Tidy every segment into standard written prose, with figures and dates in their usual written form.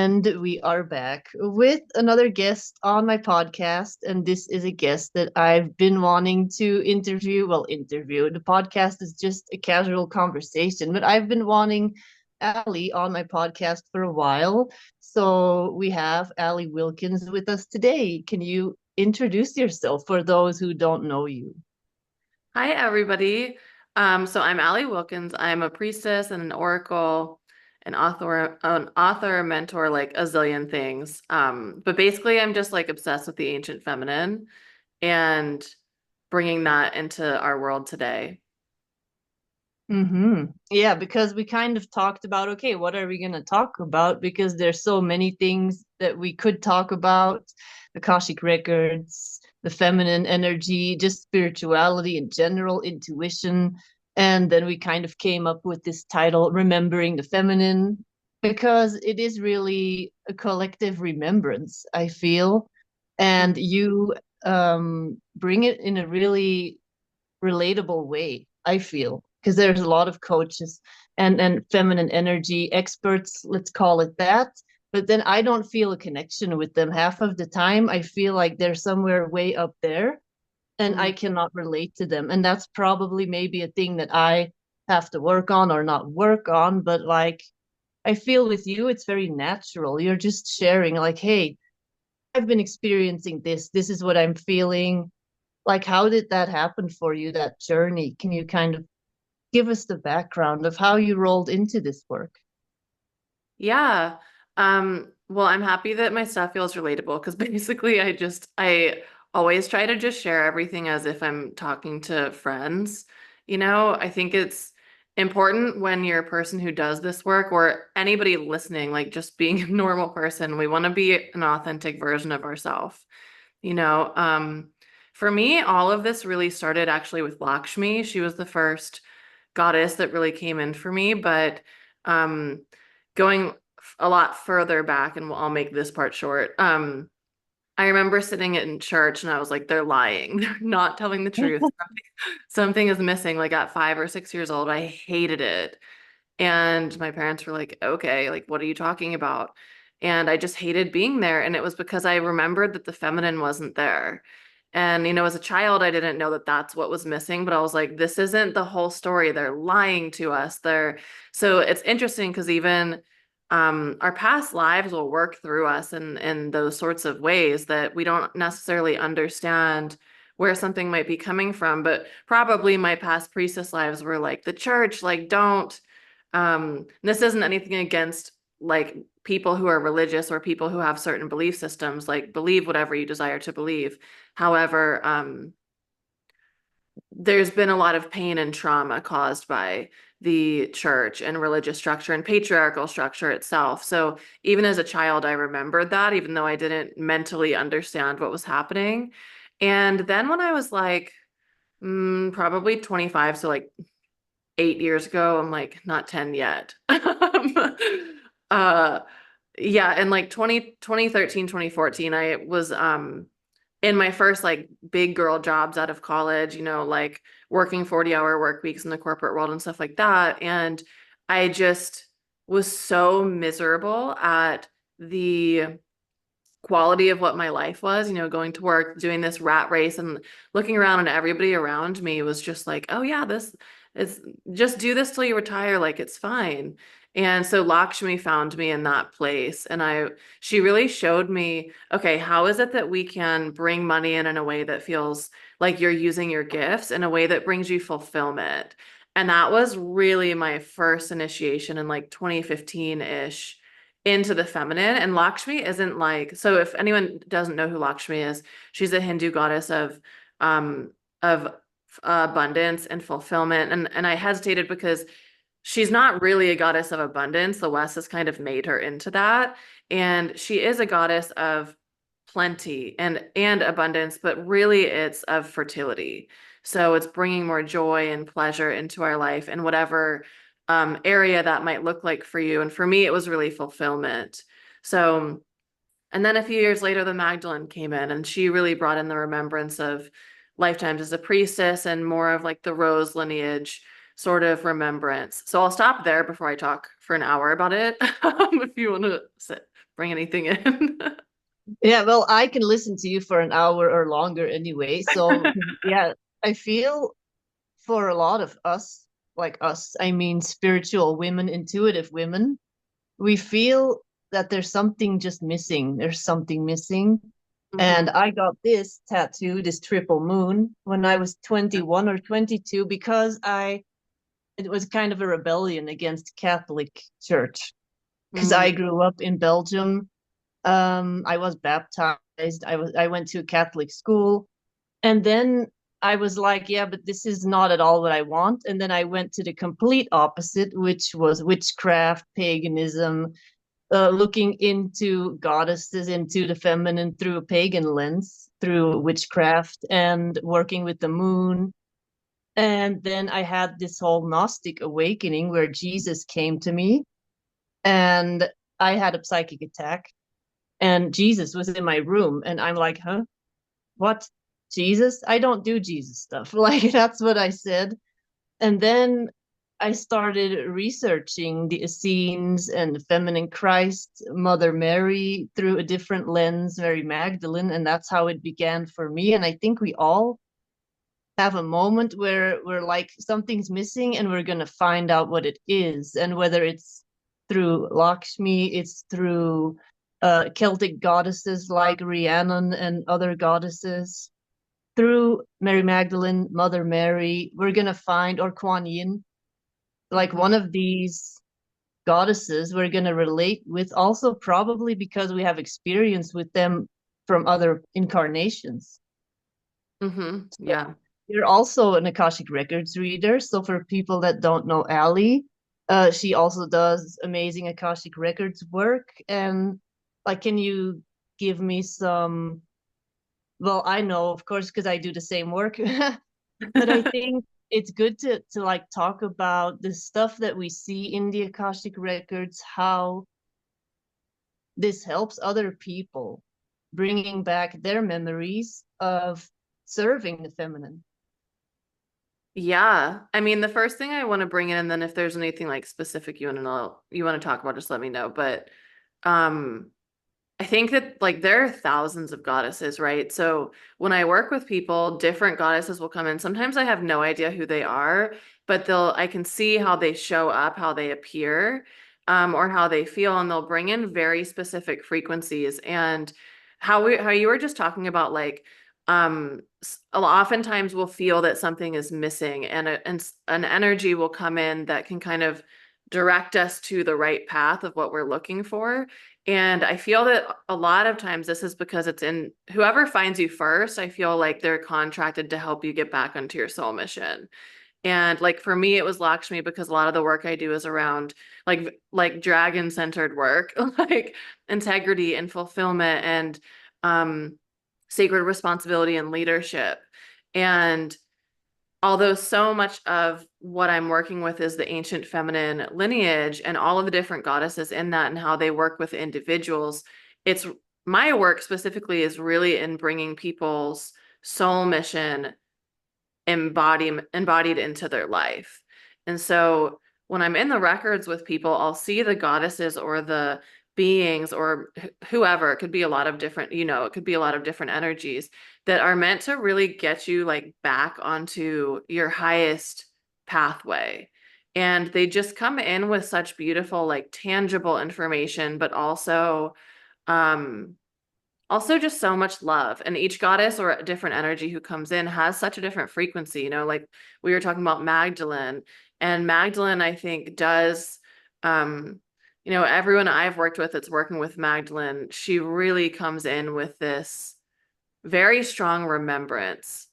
And we are back with another guest on my podcast. And this is a guest that I've been wanting to interview. Well, interview. The podcast is just a casual conversation, but I've been wanting Aly on my podcast for a while. So we have Aly Wilkins with us today. Can you introduce yourself for those who don't know you? Hi, everybody. So I'm Aly Wilkins. I'm a priestess and an oracle, an author, mentor, like a zillion things. But basically, I'm just like obsessed with the ancient feminine and bringing that into our world today. Yeah, because we kind of talked about, okay, what are we going to talk about? Because there's so many things that we could talk about, Akashic records, the feminine energy, just spirituality in general, intuition. And then we kind of came up with this title, Remembering the Feminine, because it is really a collective remembrance, I feel. And you bring it in a really relatable way, I feel, because there's a lot of coaches and feminine energy experts, let's call it that. But then I don't feel a connection with them. Half of the time, I feel like they're somewhere way up there and I Mhm. cannot relate to them. And that's probably maybe a thing that I have to work on or not work on. But like, I feel with you, it's very natural. You're just sharing, like, hey, I've been experiencing this. This is what I'm feeling. Like, how did that happen for you, that journey? Can you kind of give us the background of how you rolled into this work? Yeah. Well, I'm happy that my stuff feels relatable because basically I always try to just share everything as if I'm talking to friends. I think it's important when you're a person who does this work or anybody listening, like just being a normal person, we want to be an authentic version of ourselves. You know, um, for me, all of this really started actually with Lakshmi. She was the first goddess that really came in for me, but um, going a lot further back, and I'll make this part short. I remember sitting in church and I was like, they're lying. They're not telling the truth. Something is missing. Like at 5 or 6 years old, I hated it. And my parents were like, okay, like, what are you talking about? And I just hated being there. And it was because I remembered that the feminine wasn't there. And, as a child, I didn't know that that's what was missing, but I was like, this isn't the whole story. They're lying to us. So it's interesting because even our past lives will work through us in those sorts of ways that we don't necessarily understand where something might be coming from. But probably my past priestess lives were like the church, like, don't this isn't anything against like people who are religious or people who have certain belief systems, like believe whatever you desire to believe. However, there's been a lot of pain and trauma caused by the church and religious structure and patriarchal structure itself. So even as a child, I remembered that, even though I didn't mentally understand what was happening. And then when I was like, probably 25, so like 8 years ago. I'm like, not 10 yet. uh, yeah, in like 2013, 2014, I was in my first like big girl jobs out of college, like working 40-hour work weeks in the corporate world and stuff like that. And I just was so miserable at the quality of what my life was, going to work, doing this rat race and looking around and everybody around me was just like, oh yeah, this is just do this till you retire. Like it's fine. And so Lakshmi found me in that place. And she really showed me, okay, how is it that we can bring money in a way that feels like you're using your gifts in a way that brings you fulfillment? And that was really my first initiation in like 2015-ish into the feminine. And Lakshmi isn't like, so if anyone doesn't know who Lakshmi is, she's a Hindu goddess of abundance and fulfillment. And I hesitated because she's not really a goddess of abundance. The West has kind of made her into that. And she is a goddess of plenty and abundance, but really it's of fertility. So it's bringing more joy and pleasure into our life and whatever area that might look like for you. And for me, it was really fulfillment. So, and then a few years later, the Magdalene came in and she really brought in the remembrance of lifetimes as a priestess and more of like the rose lineage. sort of remembrance. So I'll stop there before I talk for an hour about it. If you want to bring anything in. Yeah, well, I can listen to you for an hour or longer anyway. So, yeah, I feel for a lot of us, like us, I mean, spiritual women, intuitive women, we feel that there's something just missing. There's something missing. And Mhm. I got this tattoo, this triple moon, when I was 21 or 22 because it was kind of a rebellion against Catholic Church. Because I Mm. grew up in Belgium. I was baptized. I went to a Catholic school, and then I was like, yeah, but this is not at all what I want. And then I went to the complete opposite, which was witchcraft, paganism, looking into goddesses, into the feminine through a pagan lens, through witchcraft, and working with the moon. And then I had this whole Gnostic awakening where Jesus came to me, and I had a psychic attack, and Jesus was in my room, and I'm like, huh? What? Jesus? I don't do Jesus stuff. Like, that's what I said. And then I started researching the Essenes and the feminine Christ, Mother Mary through a different lens, Mary Magdalene, and that's how it began for me. And I think we all have a moment where we're like, something's missing, and we're going to find out what it is. And whether it's through Lakshmi, it's through Celtic goddesses like Rhiannon and other goddesses, through Mary Magdalene, Mother Mary, we're going to find, or Kuan Yin, like Mhm. one of these goddesses we're going to relate with, also probably because we have experience with them from other incarnations. Mhm. So Yeah. you're also an Akashic Records reader. So for people that don't know Aly, she also does amazing Akashic Records work. And like, can you give me some? Well, I know, of course, because I do the same work, but I think it's good to like talk about the stuff that we see in the Akashic Records, how this helps other people bringing back their memories of serving the feminine. Yeah. I mean, the first thing I want to bring in, and then if there's anything like specific you want to know, you want to talk about, just let me know. But um I think that like there are thousands of goddesses, right? So when I work with people, different goddesses will come in. Sometimes I have no idea who they are, but I can see how they show up, how they appear, or how they feel, and they'll bring in very specific frequencies. And how you were just talking about, like, oftentimes we'll feel that something is missing, and an energy will come in that can kind of direct us to the right path of what we're looking for. And I feel that a lot of times this is because it's in whoever finds you first. I feel like they're contracted to help you get back onto your soul mission. And like for me, it was Lakshmi, because a lot of the work I do is around like dragon centered work, like integrity and fulfillment and sacred responsibility and leadership. And although so much of what I'm working with is the ancient feminine lineage and all of the different goddesses in that and how they work with individuals, it's my work specifically is really in bringing people's soul mission embodied into their life. And so when I'm in the records with people, I'll see the goddesses or the beings or whoever. It could be a lot of different, it could be a lot of different energies that are meant to really get you like back onto your highest pathway. And they just come in with such beautiful, like tangible information, but um also just so much love. And each goddess or a different energy who comes in has such a different frequency, like we were talking about Magdalene. And Magdalene, I think, does everyone I've worked with that's working with Magdalene, she really comes in with this very strong remembrance.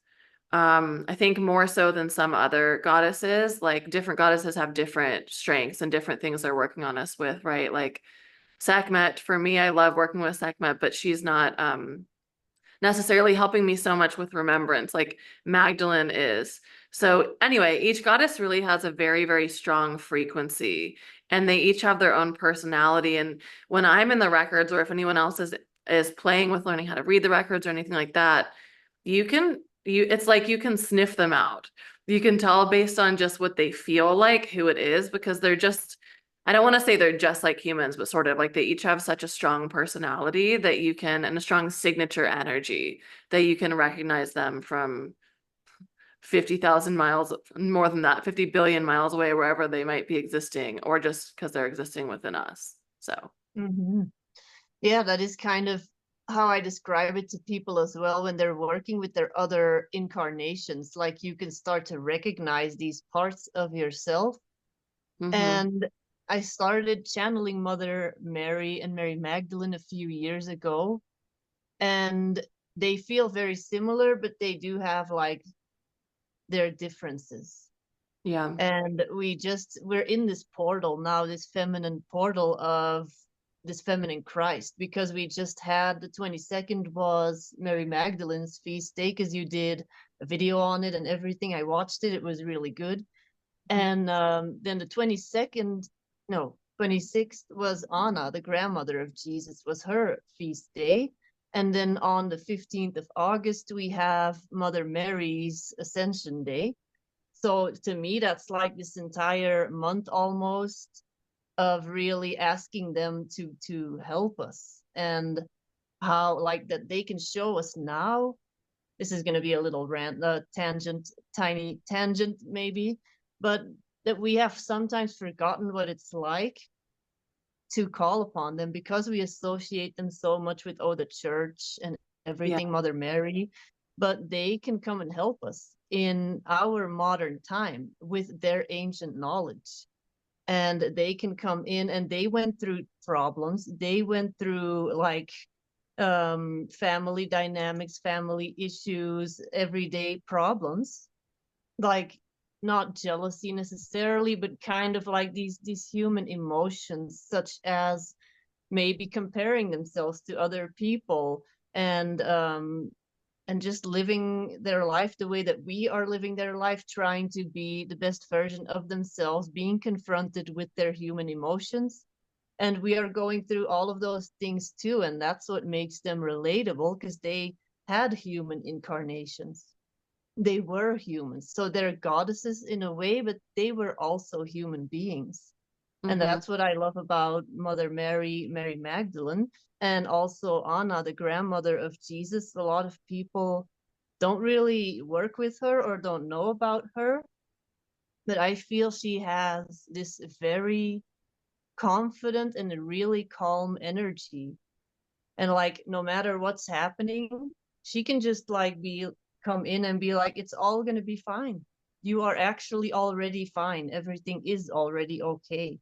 I think more so than some other goddesses. Like different goddesses have different strengths and different things they're working on us with, right? Like Sekhmet, for me, I love working with Sekhmet, but she's not necessarily helping me so much with remembrance like Magdalene is. So anyway, each goddess really has a very, very strong frequency, and they each have their own personality. And when I'm in the records, or if anyone else is playing with learning how to read the records or anything like that, it's like you can sniff them out. You can tell based on just what they feel like, who it is, because they're just, I don't want to say they're just like humans, but sort of like they each have such a strong personality that you can, and a strong signature energy that you can recognize them from 50,000 miles, more than that, 50 billion miles away, wherever they might be existing, or just because they're existing within us. So, Mhm. Yeah, that is kind of how I describe it to people as well when they're working with their other incarnations. Like you can start to recognize these parts of yourself. mhm. And I started channeling Mother Mary and Mary Magdalene a few years ago. And they feel very similar, but they do have like their differences. Yeah, And we're in this portal now, this feminine portal of this feminine Christ, because we just had the 22nd was Mary Magdalene's feast day, because you did a video on it and everything. I watched it, it was really good. And then the 22nd, no, 26th was Anna, the grandmother of Jesus, was her feast day. And then on the 15th of August, we have Mother Mary's Ascension Day. So to me, that's like this entire month almost of really asking them to help us, and how like that they can show us now. This is going to be a little rant, tangent, tiny tangent maybe, but that we have sometimes forgotten what it's like to call upon them, because we associate them so much with, oh, the church and yeah, everything, Mother Mary, but they can come and help us in our modern time with their ancient knowledge. And they can come in, and they went through problems, they went through like family dynamics, family issues, everyday problems, like not jealousy necessarily, but kind of like these human emotions, such as maybe comparing themselves to other people, and just living their life the way that we are living their life, trying to be the best version of themselves, being confronted with their human emotions. And we are going through all of those things too, and that's what makes them relatable, because they had human incarnations, they were humans, so they're goddesses in a way, but they were also human beings. And mhm. that's what I love about Mother Mary, Mary Magdalene, and also Anna, the grandmother of Jesus. A lot of people don't really work with her or don't know about her, but I feel she has this very confident and a really calm energy. And like no matter what's happening, she can just like be come in and be like, it's all gonna be fine. You are actually already fine. Everything is already okay.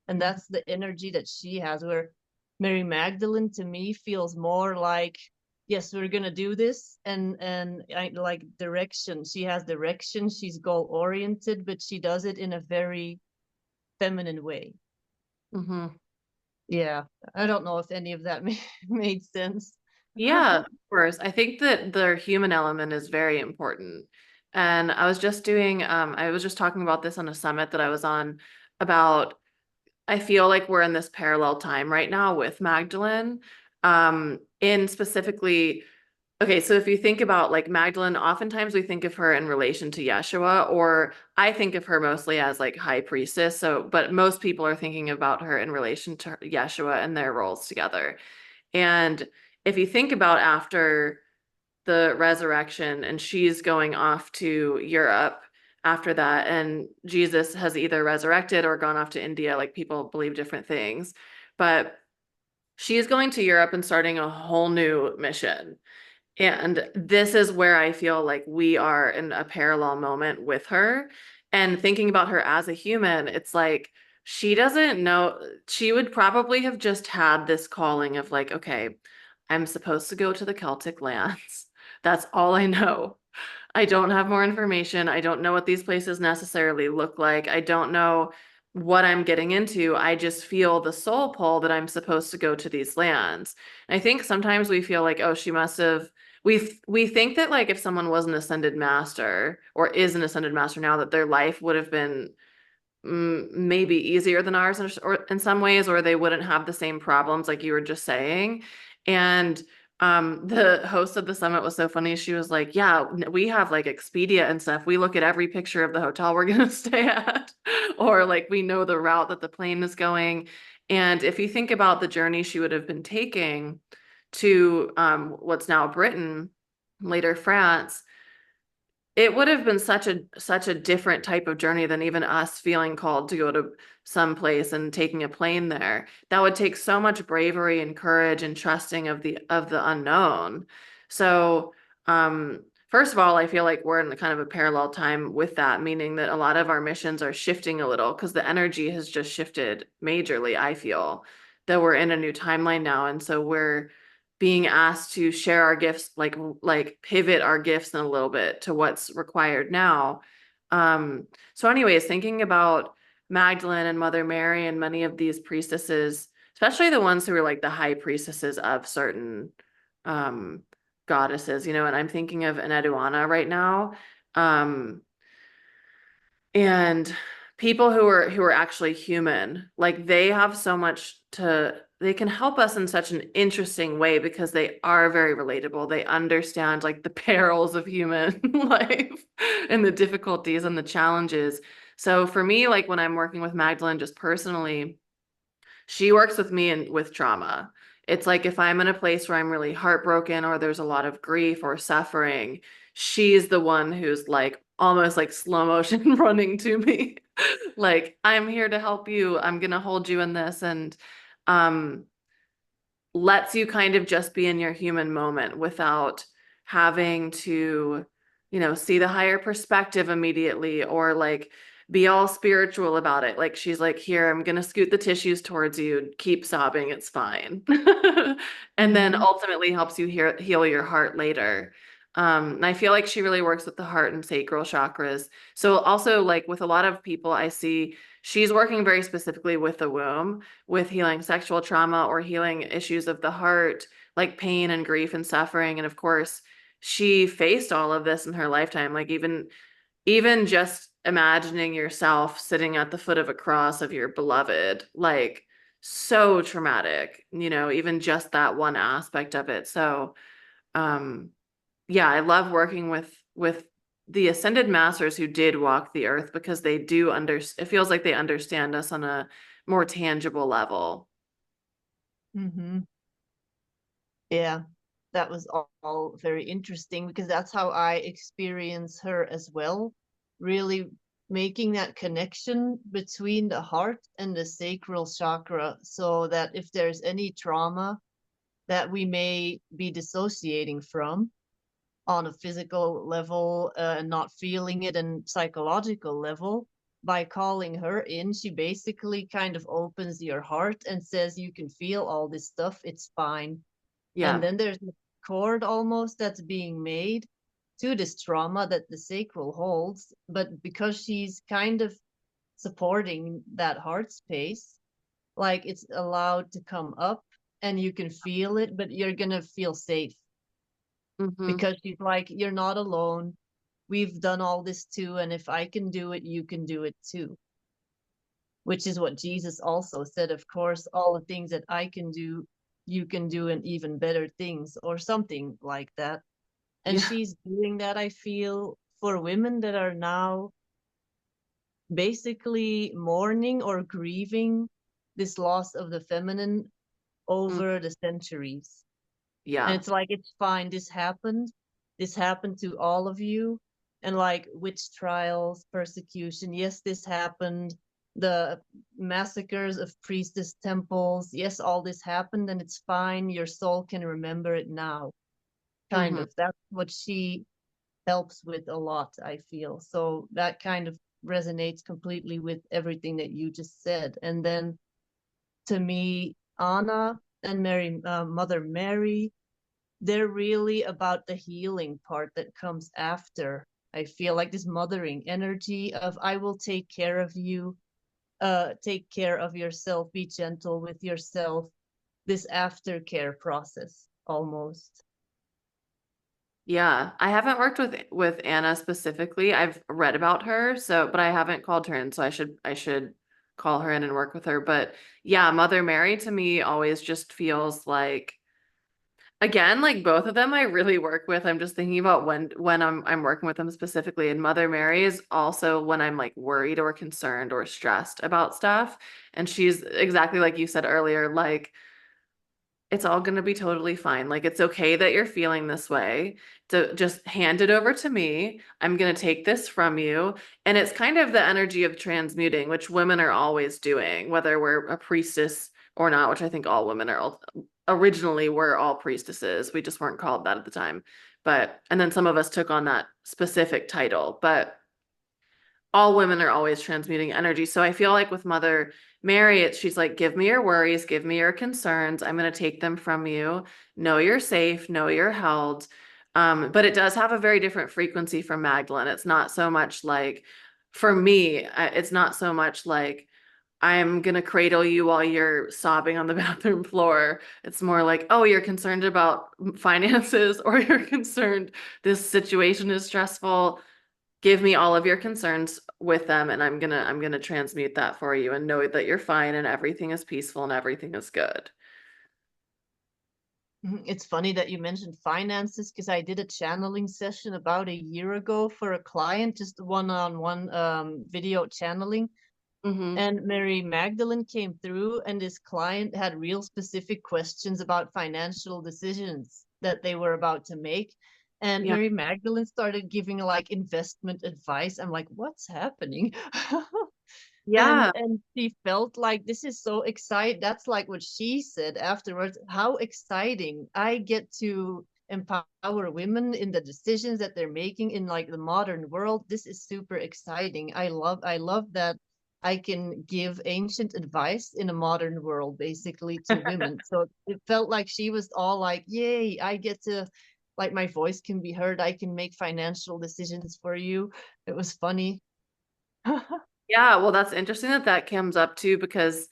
And Mhm. that's the energy that she has, where Mary Magdalene to me feels more like, yes, we're gonna do this, and like direction. She has direction, she's goal oriented, but she does it in a very feminine way. Mhm. Yeah, I don't know if any of that made sense. Yeah, of course. I think that the human element is very important. And I was just talking about this on a summit that I was on about, I feel like we're in this parallel time right now with Magdalene. In specifically, okay, so if you think about like Magdalene, oftentimes we think of her in relation to Yeshua, or I think of her mostly as like high priestess. So, but most people are thinking about her in relation to Yeshua and their roles together. And if you think about after the resurrection and she's going off to Europe after that, and Jesus has either resurrected or gone off to India, like people believe different things, but she's going to Europe and starting a whole new mission. And this is where I feel like we are in a parallel moment with her. And thinking about her as a human, it's like she doesn't know, she would probably have just had this calling of like, okay, I'm supposed to go to the Celtic lands. That's all I know. I don't have more information. I don't know what these places necessarily look like. I don't know what I'm getting into. I just feel the soul pull that I'm supposed to go to these lands. And I think sometimes we feel like, oh, she must have we think that like if someone was an ascended master or is an ascended master now, that their life would have been maybe easier than ours or in some ways, or they wouldn't have the same problems like you were just saying. And The host of the summit was so funny. She was like, yeah, we have like Expedia and stuff. We look at every picture of the hotel we're going to stay at, or like we know the route that the plane is going. And if you think about the journey she would have been taking to what's now Britain, later France, it would have been such a different type of journey than even us feeling called to go to some place and taking a plane there. That would take so much bravery and courage and trusting of the unknown. So, first of all, I feel like we're in kind of a parallel time with that, meaning that a lot of our missions are shifting a little because the energy has just shifted majorly. I feel that we're in a new timeline now, and so we're being asked to share our gifts, like pivot our gifts in a little bit to what's required now. So anyways, thinking about Magdalene and Mother Mary and many of these priestesses, especially the ones who are like the high priestesses of certain um goddesses, and I'm thinking of an Eduana right now. Um, and people who are actually human, like they have so much they can help us in such an interesting way because they are very relatable. They understand like the perils of human life and the difficulties and the challenges. So for me, like when I'm working with Magdalene just personally, she works with me and with trauma. It's like if I'm in a place where I'm really heartbroken or there's a lot of grief or suffering, she's the one who's like almost like slow motion running to me. Like, I'm here to help you. I'm gonna hold you in this, and um lets you kind of just be in your human moment without having to, see the higher perspective immediately or like be all spiritual about it. Like she's like, here, I'm gonna scoot the tissues towards you, keep sobbing, it's fine. And then Mm-hmm. ultimately helps you heal your heart later. And I feel like she really works with the heart and sacral chakras. So also like with a lot of people I see, she's working very specifically with the womb, with healing sexual trauma or healing issues of the heart, like pain and grief and suffering. And of course, she faced all of this in her lifetime. Like even just imagining yourself sitting at the foot of a cross of your beloved, like so traumatic, even just that one aspect of it. So, um, yeah, I love working with the ascended masters who did walk the earth because they do it feels like they understand us on a more tangible level. Mm-hmm. Yeah, that was all very interesting because that's how I experience her as well. Really making that connection between the heart and the sacral chakra so that if there's any trauma that we may be dissociating from on a physical level and not feeling it and psychological level, by calling her in, she basically kind of opens your heart and says, you can feel all this stuff, it's fine. And Yeah. then there's a cord almost that's being made to this trauma that the sacral holds. But because she's kind of supporting that heart space, like it's allowed to come up and you can feel it, but you're going to feel safe Mm-hmm. because she's like, you're not alone. We've done all this too. And if I can do it, you can do it too. Which is what Jesus also said. Of course, all the things that I can do, you can do, and even better things, or something like that. And Yeah. she's doing that, I feel, for women that are now basically mourning or grieving this loss of the feminine Mm, over the centuries. And yeah. it's like, it's fine. This happened. This happened to all of you. And like witch trials, persecution. Yes, this happened. The massacres of priestess temples. Yes, all this happened and it's fine. Your soul can remember it now. Kind Mm-hmm. of. That's what she helps with a lot, I feel. So that kind of resonates completely with everything that you just said. And then to me, Anna and Mother Mary, they're really about the healing part that comes after. I feel like this mothering energy of I will take care of you, take care of yourself, be gentle with yourself, this aftercare process almost. Yeah. I haven't worked with Anna specifically. I've read about her, but I haven't called her in, so I should call her in and work with her. But yeah, Mother Mary to me always just feels like Again, like both of them I really work with. I'm just thinking about when I'm working with them specifically. And Mother Mary is also when I'm like worried or concerned or stressed about stuff. And she's exactly like you said earlier, like it's all going to be totally fine. Like it's okay that you're feeling this way. To just hand it over to me. I'm going to take this from you. And it's kind of the energy of transmuting, which women are always doing, whether we're a priestess or not, which I think all women are originally we're all priestesses. We just weren't called that at the time. But and then some of us took on that specific title. But all women are always transmuting energy. So I feel like with Mother Mary, she's like, give me your worries, give me your concerns. I'm going to take them from you. Know you're safe, know you're held. But it does have a very different frequency from Magdalene. It's not so much like, for me, it's not so much like, I'm going to cradle you while you're sobbing on the bathroom floor. It's more like, oh, you're concerned about finances or you're concerned this situation is stressful. Give me all of your concerns with them and I'm gonna transmute that for you and know that you're fine and everything is peaceful and everything is good. It's funny that you mentioned finances because I did a channeling session about a year ago for a client, just one-on-one video channeling. Mm-hmm. And Mary Magdalene came through, and this client had real specific questions about financial decisions that they were about to make. And Yeah. Mary Magdalene started giving like investment advice. I'm like, what's happening? Yeah. And she felt like this is so exciting. That's like what she said afterwards. How exciting. I get to empower women in the decisions that they're making in like the modern world. This is super exciting. I love that I can give ancient advice in a modern world basically to women. So it felt like she was all like, yay, I get to, like, my voice can be heard. I can make financial decisions for you. It was funny. Yeah, well, that's interesting that that comes up too because,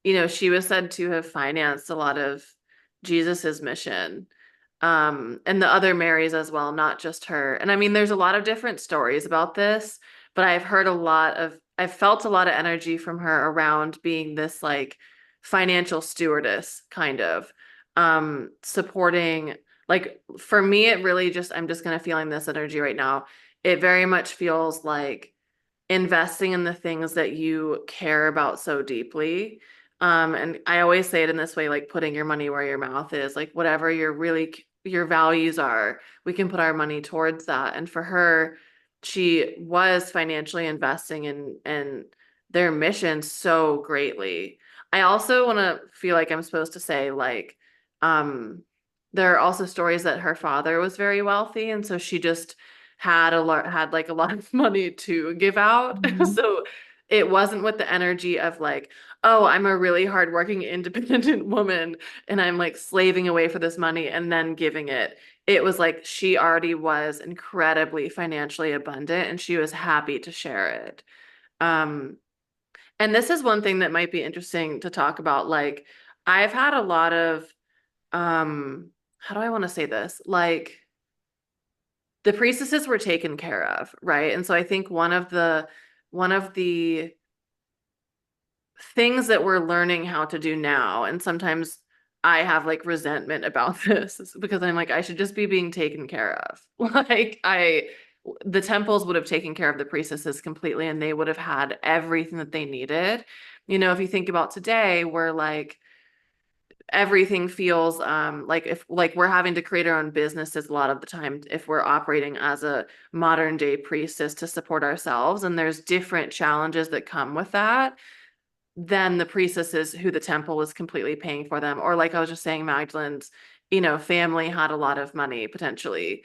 she was said to have financed a lot of Jesus's mission, and the other Marys as well, not just her. And I mean, there's a lot of different stories about this, but I've felt a lot of energy from her around being this like financial stewardess kind of, supporting. Like for me, it really just I'm just kind of feeling this energy right now. It very much feels like investing in the things that you care about so deeply. And I always say it in this way, like putting your money where your mouth is, like whatever your values are, we can put our money towards that. And for her, she was financially investing in their mission so greatly. I also want to feel like I'm supposed to say like, there are also stories that her father was very wealthy, and so she just had like a lot of money to give out. Mhm. So it wasn't with the energy of like, oh, I'm a really hardworking independent woman and I'm like slaving away for this money and then giving it. It was like she already was incredibly financially abundant and she was happy to share it. Um, and this is one thing that might be interesting to talk about. Like, I've had a lot of, how do I want to say this? Like, the priestesses were taken care of, right? And so I think one of the things that we're learning how to do now, and sometimes I have like resentment about this because I'm like, I should just be being taken care of. The temples would have taken care of the priestesses completely and they would have had everything that they needed. If you think about today, we're like, everything feels like if like we're having to create our own businesses a lot of the time if we're operating as a modern day priestess to support ourselves, and there's different challenges that come with that than the priestesses who the temple was completely paying for them, or like I was just saying, Magdalene's family had a lot of money potentially,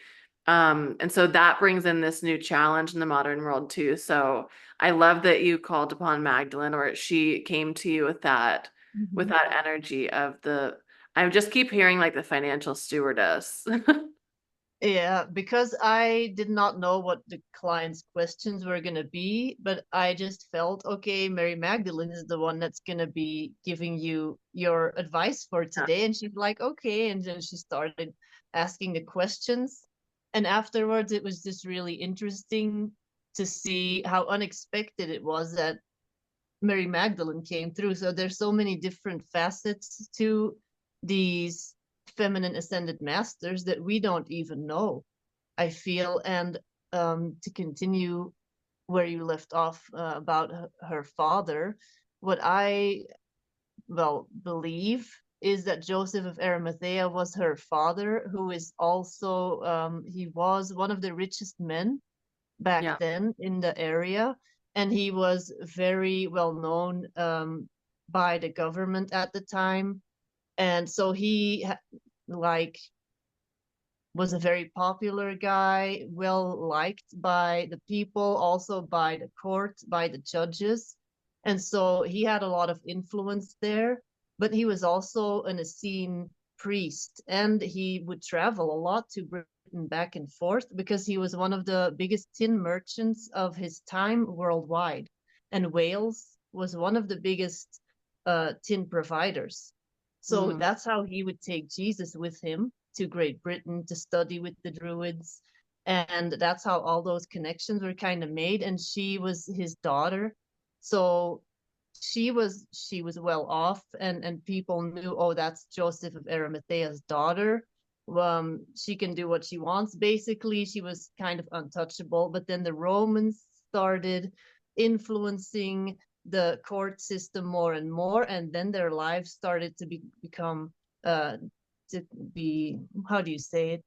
and so that brings in this new challenge in the modern world too. So I love that you called upon Magdalene, or she came to you with Mhm. that energy of the I just keep hearing like the financial stewardess. Yeah, because I did not know what the client's questions were going to be, but I just felt, okay, Mary Magdalene is the one that's going to be giving you your advice for Yeah. today. And she's like, okay. And then she started asking the questions. And afterwards, it was just really interesting to see how unexpected it was that Mary Magdalene came through. So there's so many different facets to these feminine ascended masters that we don't even know, I feel. And to continue where you left off about her father, what I believe is that Joseph of Arimathea was her father, who is also he was one of the richest men back Yeah. then in the area, and he was very well known by the government at the time, and so he like was a very popular guy, well liked by the people, also by the court, by the judges. And so he had a lot of influence there, but he was also an Essene priest, and he would travel a lot to Britain back and forth because he was one of the biggest tin merchants of his time worldwide. And Wales was one of the biggest tin providers. So Mm. that's how he would take Jesus with him to Great Britain to study with the Druids. And that's how all those connections were kind of made. And she was his daughter. So she was well off, and people knew, oh, that's Joseph of Arimathea's daughter. She can do what she wants. Basically, she was kind of untouchable. But then the Romans started influencing the court system more and more, and then their lives started to become to be, how do you say it,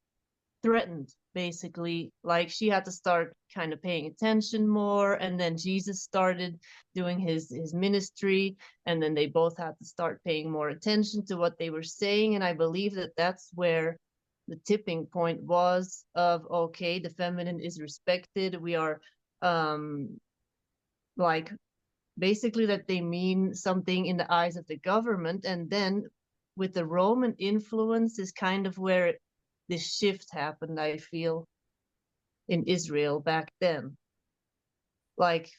threatened, basically. Like she had to start kind of paying attention more, and then Jesus started doing his ministry, and then they both had to start paying more attention to what they were saying. And I believe that that's where the tipping point was of, okay, the feminine is respected, we are like basically that they mean something in the eyes of the government. And then with the Roman influence is kind of where this shift happened, I feel, in Israel back then. Like,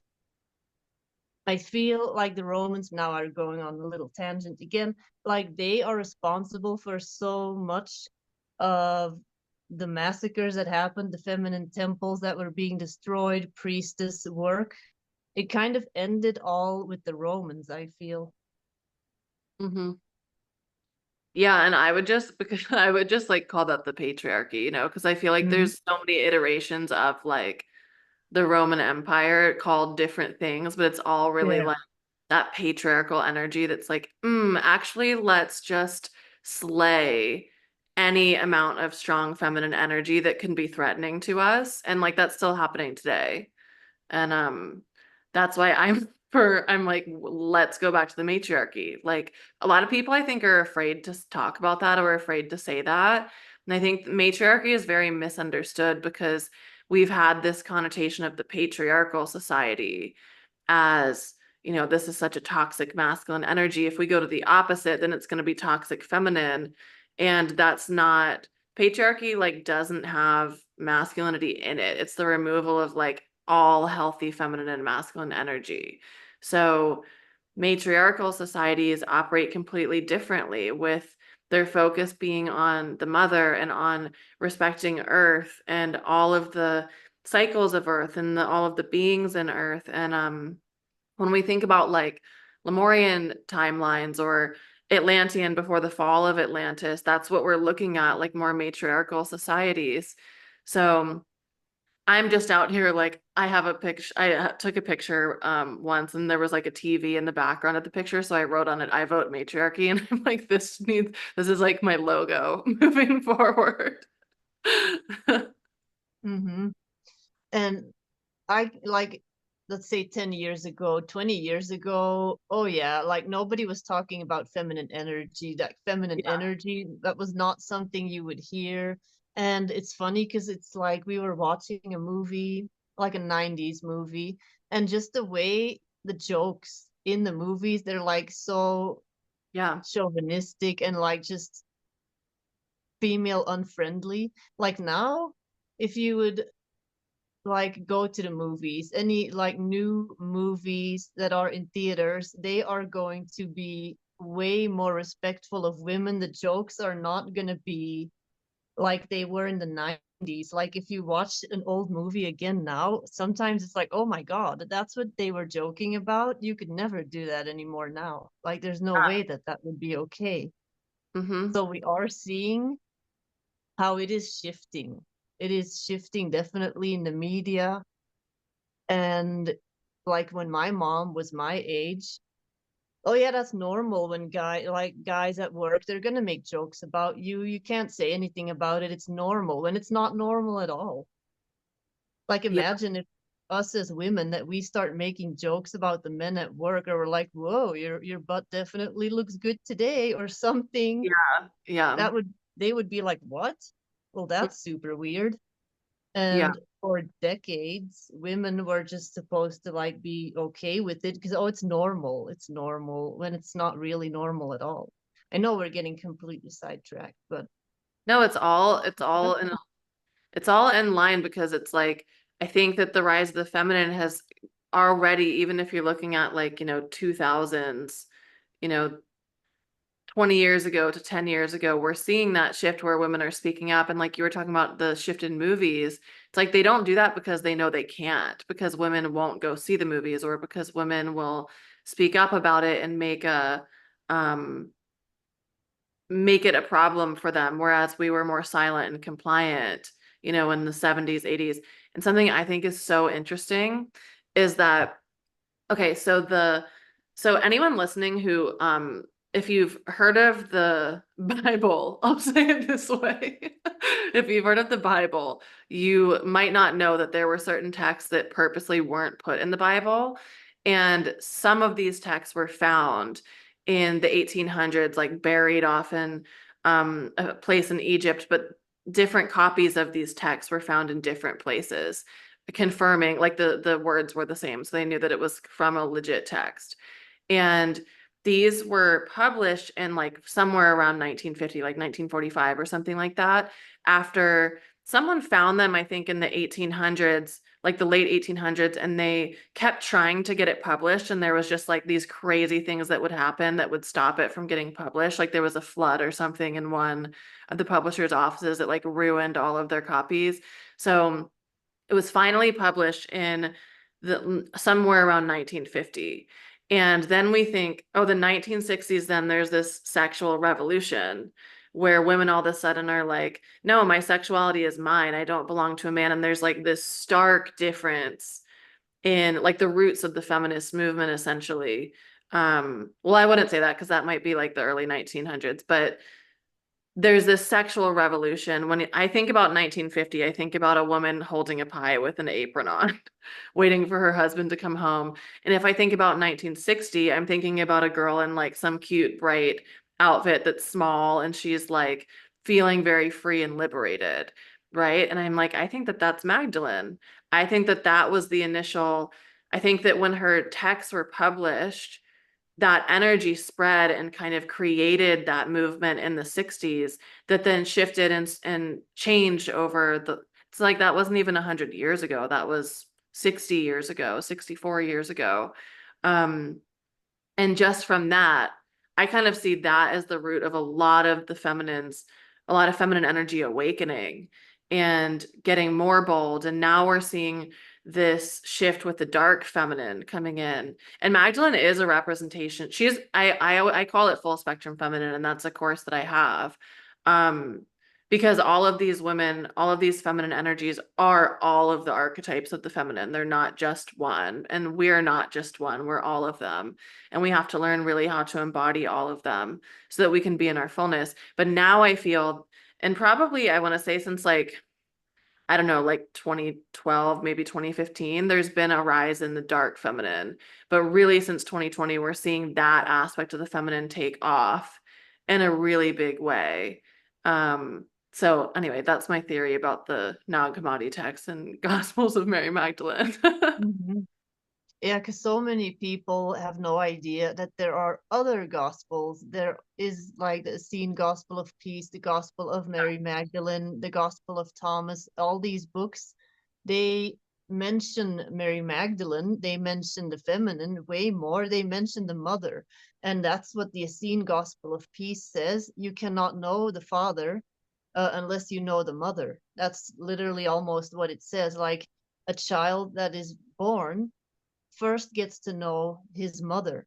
I feel like the Romans, now are going on a little tangent again, like they are responsible for so much of the massacres that happened, the feminine temples that were being destroyed, priestess work. It kind of ended all with the Romans, I feel. Mm-hmm. Yeah, and I would just because I would just like call that the patriarchy, because I feel like Mm-hmm. there's so many iterations of like the Roman Empire called different things, but it's all really Yeah. like that patriarchal energy that's like, actually, let's just slay any amount of strong feminine energy that can be threatening to us. And like that's still happening today. And that's why I'm like, let's go back to the matriarchy. Like a lot of people I think are afraid to talk about that or afraid to say that. And I think matriarchy is very misunderstood because we've had this connotation of the patriarchal society as, this is such a toxic masculine energy. If we go to the opposite, then it's going to be toxic feminine. And that's not, patriarchy like doesn't have masculinity in it. It's the removal of like all healthy feminine and masculine energy. So matriarchal societies operate completely differently, with their focus being on the mother and on respecting Earth and all of the cycles of Earth and all of the beings in Earth. And when we think about like Lemurian timelines or Atlantean before the fall of Atlantis, that's what we're looking at, like more matriarchal societies. So I'm just out here like I have a picture. I took a picture once, and there was like a TV in the background of the picture, so I wrote on it, "I vote matriarchy," and I'm like, this is like my logo moving forward. Mm-hmm. And I like, let's say 10 years ago, 20 years ago, oh yeah, like nobody was talking about feminine energy. That feminine Yeah. energy, that was not something you would hear. And it's funny because it's like we were watching a movie, like a 90s movie, and just the way the jokes in the movies, they're like so Yeah. chauvinistic and like just female unfriendly. Like now, if you would like go to the movies, any like new movies that are in theaters, they are going to be way more respectful of women. The jokes are not going to be like they were in the 90s. Like if you watch an old movie again now, sometimes it's like, oh my god, that's what they were joking about. You could never do that anymore now. Like there's no way that that would be okay. Mm-hmm. So we are seeing how it is shifting. It is shifting definitely in the media. And like when my mom was my age, oh yeah, that's normal when guys at work, they're gonna make jokes about you. You can't say anything about it. It's normal when it's not normal at all. Like Yeah. imagine if us as women that we start making jokes about the men at work, or we're like, whoa, your butt definitely looks good today or something. Yeah. Yeah. That would They would be like, what? Well, that's super weird. Yeah. And for decades, women were just supposed to like be okay with it because, oh, it's normal. It's normal when it's not really normal at all. I know we're getting completely sidetracked, but No, it's all in line because it's like I think that the rise of the feminine has already, even if you're looking at like, 2000s, you know, 20 years ago to 10 years ago, we're seeing that shift where women are speaking up. And like you were talking about the shift in movies, it's like they don't do that because they know they can't, because women won't go see the movies, or because women will speak up about it and um make it a problem for them, whereas we were more silent and compliant, in the 70s, 80s. And something I think is so interesting is that, okay, so anyone listening who if you've heard of the Bible, I'll say it this way. If you've heard of the Bible, you might not know that there were certain texts that purposely weren't put in the Bible. And some of these texts were found in the 1800s, like buried off in a place in Egypt, but different copies of these texts were found in different places, confirming like the words were the same. So they knew that it was from a legit text. And these were published in like somewhere around 1950, like 1945 or something like that, after someone found them, I think in the 1800s, like the late 1800s, and they kept trying to get it published. And there was just like these crazy things that would happen that would stop it from getting published. Like there was a flood or something in one of the publisher's offices that like ruined all of their copies. So it was finally published in the somewhere around 1950. And then we think, oh, the 1960s, then there's this sexual revolution where women all of a sudden are like, no, my sexuality is mine. I don't belong to a man. And there's like this stark difference in like the roots of the feminist movement, essentially. Well, I wouldn't say that because that might be like the early 1900s, but there's this sexual revolution. When I think about 1950, I think about a woman holding a pie with an apron on, waiting for her husband to come home. And if I think about 1960, I'm thinking about a girl in like some cute, bright outfit that's small, and she's like feeling very free and liberated, right? And I'm like, I think that that's Magdalene. I think that that was the initial, I think that when her texts were published, that energy spread and kind of created that movement in the 60s that then shifted and changed over it's like that wasn't even 100 years ago. That was 60 years ago, 64 years ago. And just from that, I kind of see that as the root of a lot of feminine energy awakening and getting more bold. And now we're seeing this shift with the dark feminine coming in. And Magdalene is a representation. I call it full spectrum feminine, and that's a course that I have. Because all of these women, all of these feminine energies are all of the archetypes of the feminine. They're not just one, and we're not just one. We're all of them. And we have to learn really how to embody all of them so that we can be in our fullness. But now I feel, and probably I want to say since like, I don't know, like 2012, maybe 2015, there's been a rise in the dark feminine. But really, since 2020, we're seeing that aspect of the feminine take off in a really big way. So anyway, that's my theory about the Nag Hammadi text and Gospels of Mary Magdalene. Mhm. Yeah, because so many people have no idea that there are other gospels. There is like the Essene Gospel of Peace, the Gospel of Mary Magdalene, the Gospel of Thomas. All these books, they mention Mary Magdalene, they mention the feminine way more, they mention the mother. And that's what the Essene Gospel of Peace says. You cannot know the Father unless you know the mother. That's literally almost what it says. Like a child that is born first gets to know his mother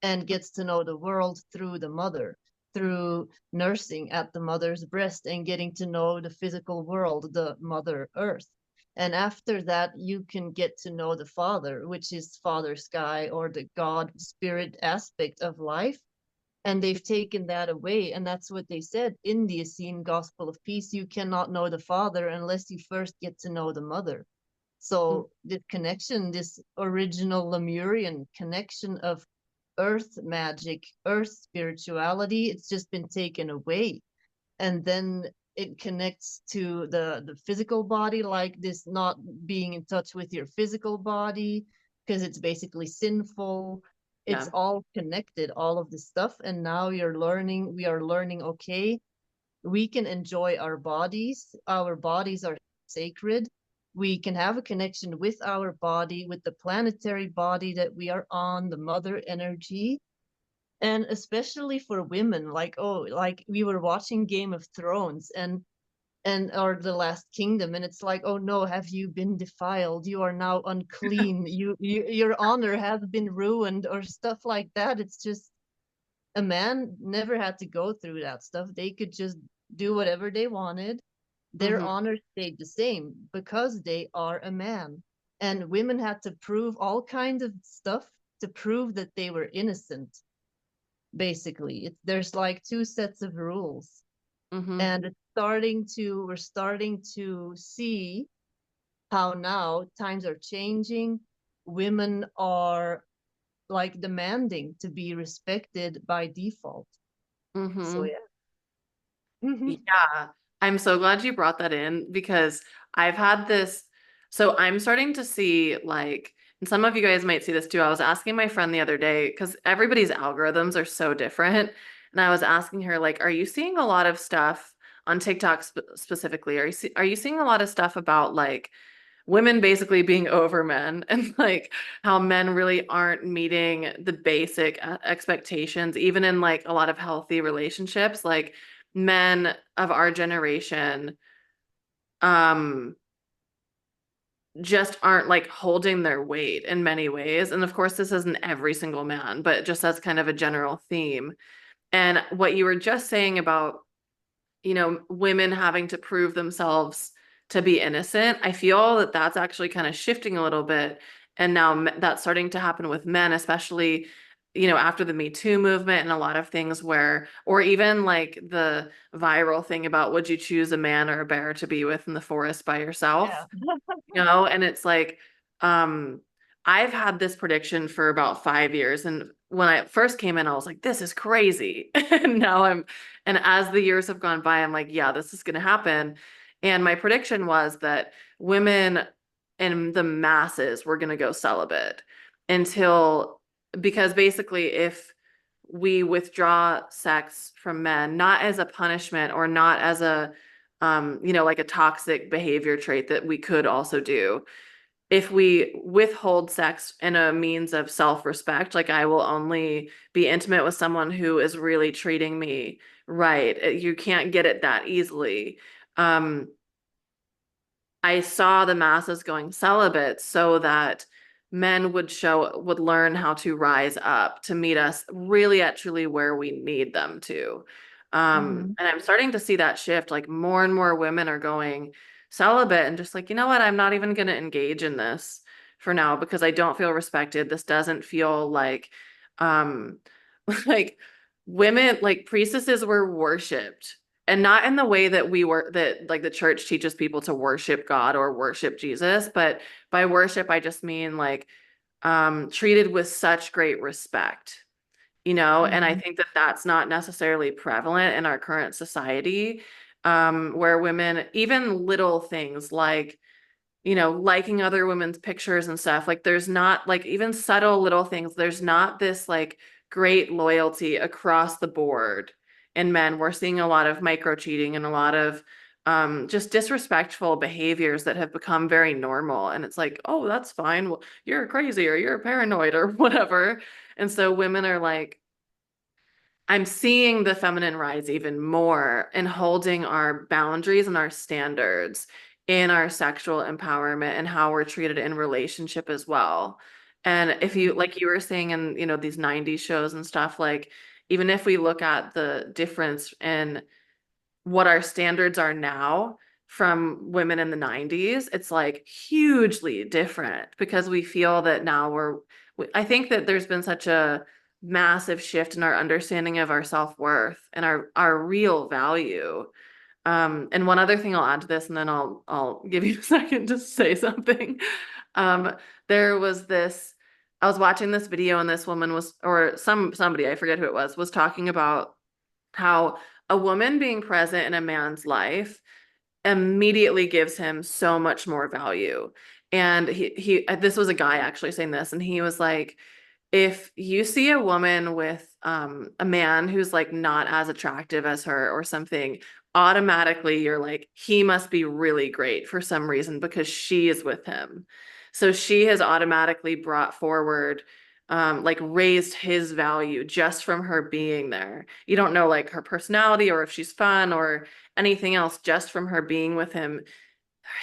and gets to know the world through the mother. through nursing at the mother's breast and getting to know the physical world, the Mother Earth. And after that, you can get to know the Father, which is Father Sky, or the God spirit aspect of life. And they've taken that away. And that's what they said in the Essene Gospel of Peace. You cannot know the Father unless you first get to know the Mother. So this connection, this original Lemurian connection of earth magic, earth spirituality, it's just been taken away. And then it connects to the physical body, like this not being in touch with your physical body, because it's basically sinful. It's all connected, all of this stuff. And now we are learning, okay, we can enjoy our bodies. Our bodies are sacred. We can have a connection with our body, with the planetary body that we are on, the mother energy. And especially for women, like, oh, like we were watching Game of Thrones and or The Last Kingdom, and it's like, oh no, have you been defiled? You are now unclean. Your honor has been ruined, or stuff like that. It's just, a man never had to go through that stuff. They could just do whatever they wanted. Their honor stayed the same because they are a man. And women had to prove all kinds of stuff to prove that they were innocent. Basically, there's like two sets of rules. And we're starting to see how now times are changing. Women are like demanding to be respected by default. So yeah. Yeah, I'm so glad you brought that in, because I've had this. So I'm starting to see, like, and some of you guys might see this too. I was asking my friend the other day, because everybody's algorithms are so different. And I was asking her, like, are you seeing a lot of stuff on TikTok specifically? Are you seeing a lot of stuff about like women basically being over men, and like how men really aren't meeting the basic expectations, even in like a lot of healthy relationships? Like, men of our generation just aren't like holding their weight in many ways. And of course, this isn't every single man, but just as kind of a general theme. And what you were just saying about, women having to prove themselves to be innocent, I feel that that's actually kind of shifting a little bit. And now that's starting to happen with men, especially, after the Me Too movement, and a lot of things where, or even like the viral thing about, would you choose a man or a bear to be with in the forest by yourself? And it's like, I've had this prediction for about 5 years. And when I first came in, I was like, this is crazy. And as the years have gone by, I'm like, yeah, this is going to happen. And my prediction was that women and the masses were going to go celibate because basically, if we withdraw sex from men, not as a punishment or not as a, like a toxic behavior trait that we could also do, if we withhold sex in a means of self-respect, like I will only be intimate with someone who is really treating me right. You can't get it that easily. I saw the masses going celibate so that men would learn how to rise up to meet us really at truly where we need them to. And I'm starting to see that shift. Like, more and more women are going celibate and just like, you know what, I'm not even going to engage in this for now because I don't feel respected. This doesn't feel like, like, women, like priestesses were worshipped, and not in the way that that like the church teaches people to worship God or worship Jesus, but by worship, I just mean like, treated with such great respect. And I think that that's not necessarily prevalent in our current society, where women, even little things like, liking other women's pictures and stuff, like there's not, like, even subtle little things, there's not this like great loyalty across the board in men. We're seeing a lot of micro cheating and a lot of just disrespectful behaviors that have become very normal. And it's like, oh, that's fine. Well, you're crazy or you're paranoid or whatever. And so women are like, I'm seeing the feminine rise even more in holding our boundaries and our standards in our sexual empowerment and how we're treated in relationship as well. And if you, like you were saying in, these 90s shows and stuff, like, even if we look at the difference in what our standards are now from women in the 90s, it's like hugely different because we feel that now I think that there's been such a massive shift in our understanding of our self-worth and our real value. And one other thing I'll add to this, and then I'll give you a second to say something. Um, there was this, I was watching this video and this woman was, or somebody, I forget who it was talking about how a woman being present in a man's life immediately gives him so much more value. And this was a guy actually saying this, and he was like, if you see a woman with a man who's like not as attractive as her or something, automatically you're like, he must be really great for some reason because she is with him. So she has automatically brought forward, like raised his value just from her being there. You don't know like her personality or if she's fun or anything else, just from her being with him,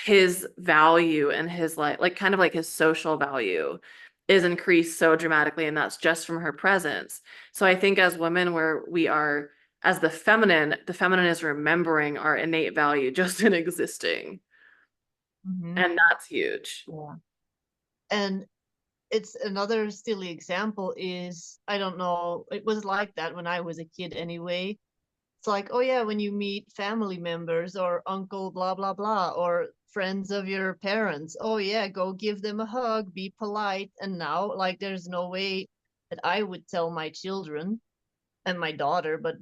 his value and his like kind of like his social value is increased so dramatically, and that's just from her presence. So I think as women, where we are as the feminine is remembering our innate value just in existing. Mm-hmm. And that's huge. Yeah. And it's another silly example is, I don't know, it was like that when I was a kid anyway. It's like, oh yeah, when you meet family members or uncle blah blah blah or friends of your parents, oh yeah, go give them a hug, be polite. And now like there's no way that I would tell my children and my daughter, but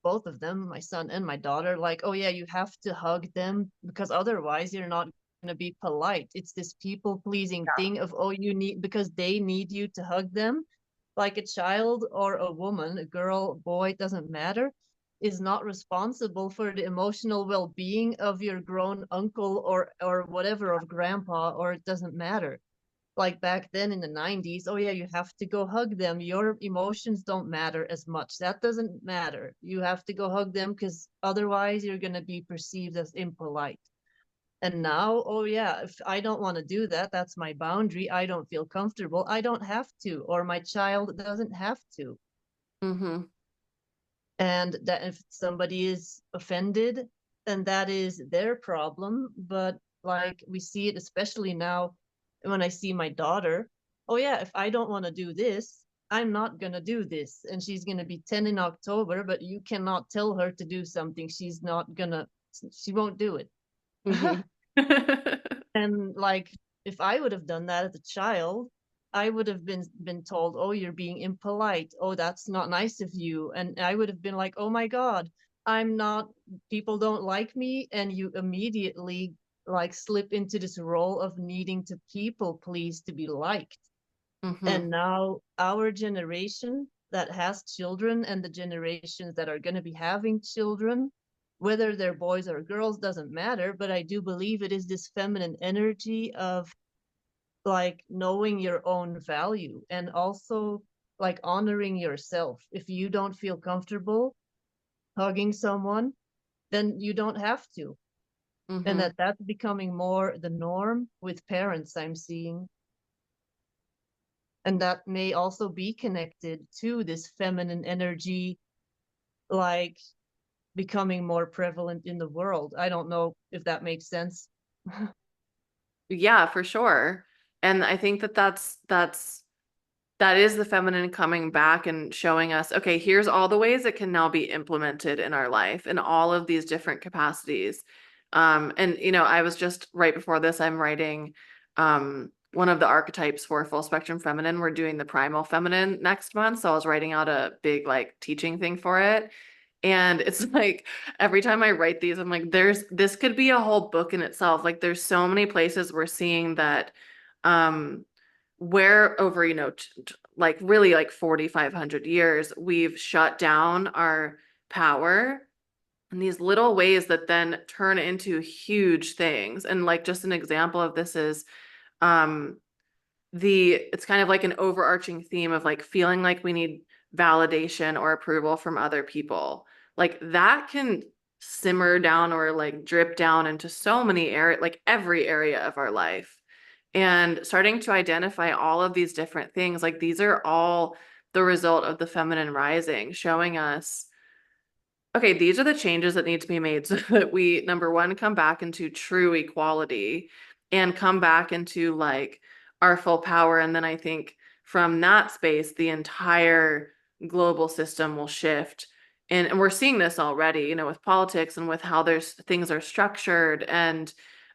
both of them, my son and my daughter, like, oh yeah, you have to hug them because otherwise you're not going to be polite. It's this people pleasing thing of, oh, you need, because they need you to hug them. Like a child or a woman, a girl, boy, it doesn't matter, is not responsible for the emotional well-being of your grown uncle or whatever, of grandpa, or it doesn't matter. Like back then in the 90s, oh yeah, you have to go hug them, your emotions don't matter as much, that doesn't matter, you have to go hug them because otherwise you're going to be perceived as impolite. And now, oh yeah, if I don't want to do that, that's my boundary, I don't feel comfortable, I don't have to, or my child doesn't have to. Mm-hmm. And that if somebody is offended, then that is their problem. But like we see it especially now when I see my daughter, oh yeah, if I don't want to do this, I'm not going to do this. And she's going to be 10 in October, but you cannot tell her to do something she's not going to, she won't do it. Mm-hmm. And like if I would have done that as a child, I would have been told, oh, you're being impolite, oh, that's not nice of you, and I would have been like, oh my god, I'm not, people don't like me, and you immediately like slip into this role of needing to people please to be liked. Mm-hmm. And now our generation that has children and the generations that are going to be having children, whether they're boys or girls doesn't matter, but I do believe it is this feminine energy of like knowing your own value and also like honoring yourself. If you don't feel comfortable hugging someone, then you don't have to. And Mm-hmm. that's becoming more the norm with parents, I'm seeing. And that may also be connected to this feminine energy, like becoming more prevalent in the world. I don't know if that makes sense. Yeah, for sure. And I think that that is the feminine coming back and showing us, okay, here's all the ways it can now be implemented in our life in all of these different capacities. And you know, I was just right before this, I'm writing one of the archetypes for full spectrum feminine. We're doing the primal feminine next month. So I was writing out a big like teaching thing for it. And it's like every time I write these, I'm like, this could be a whole book in itself. Like there's so many places we're seeing that um where over, you know, like really like 4,500 years, we've shut down our power in these little ways that then turn into huge things. And like just an example of this is um it's kind of like an overarching theme of like feeling like we need validation or approval from other people. Like that can simmer down or like drip down into so many area, like every area of our life. And starting to identify all of these different things, like these are all the result of the feminine rising, showing us, okay, these are the changes that need to be made so that we, number one, come back into true equality and come back into like our full power. And then I think from that space, the entire global system will shift. And we're seeing this already, you know, with politics and with how there's things are structured and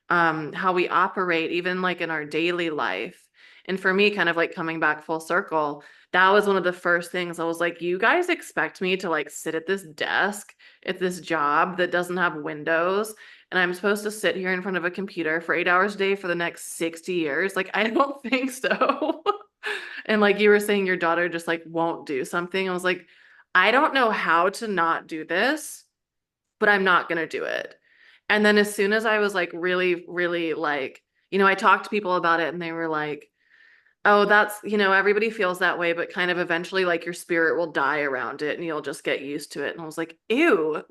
how we operate, even like in our daily life. And for me, kind of like coming back full circle, that was one of the first things I was like, you guys expect me to like sit at this desk at this job that doesn't have windows, and I'm supposed to sit here in front of a computer for 8 hours a day for the next 60 years? Like, I don't think so. And like you were saying, your daughter just like won't do something. I was like, I don't know how to not do this, but I'm not going to do it. And then as soon as I was like really, really like, you know, I talked to people about it and they were like, oh, that's, you know, everybody feels that way, but kind of eventually like your spirit will die around it and you'll just get used to it. And I was like, ew,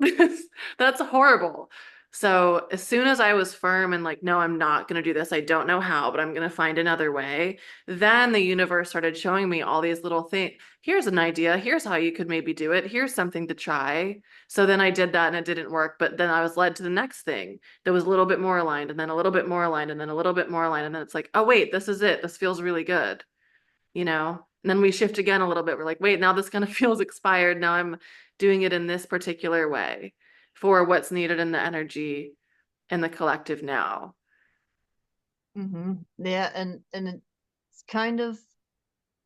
that's horrible. So as soon as I was firm and like, no, I'm not going to do this. I don't know how, but I'm going to find another way. Then the universe started showing me all these little things. Here's an idea. Here's how you could maybe do it. Here's something to try. So then I did that and it didn't work. But then I was led to the next thing that was a little bit more aligned, and then a little bit more aligned, and then a little bit more aligned. And then it's like, oh, wait, this is it. This feels really good, you know? And then we shift again a little bit. We're like, wait, now this kind of feels expired. Now I'm doing it in this particular way for what's needed in the energy and the collective now. Yeah, and it's kind of,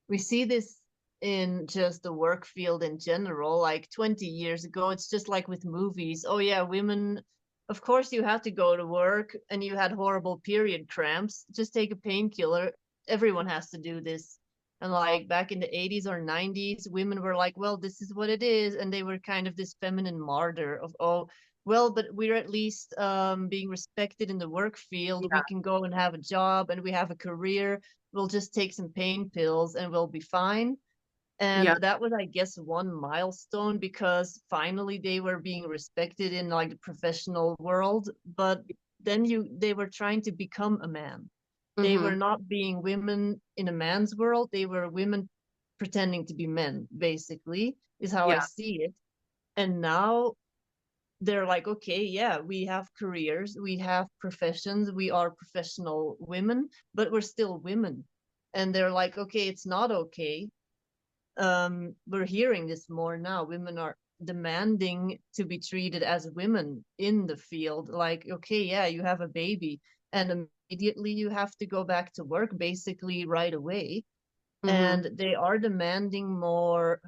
we see this in just the work field in general. Like 20 years ago, it's just like with movies. Oh yeah, women, of course you had to go to work and you had horrible period cramps. Just take a painkiller. Everyone has to do this. And like back in the 80s or 90s, women were like, well, this is what it is. And they were kind of this feminine martyr of, oh, well, but we're at least being respected in the work field. Yeah. We can go and have a job and we have a career. We'll just take some pain pills and we'll be fine. And Yeah. that was, I guess, one milestone because finally they were being respected in like the professional world. But then they were trying to become a man. They were Mm-hmm. not being women in a man's world. They were women pretending to be men, basically, is how I Yeah. see it. And now they're like, okay, yeah, we have careers, we have professions, we are professional women, but we're still women. And they're like, okay, it's not okay. We're hearing this more now. Women are demanding to be treated as women in the field. Like, okay, yeah, you have a baby, and immediately you have to go back to work, basically right away. Mm-hmm. And they are demanding more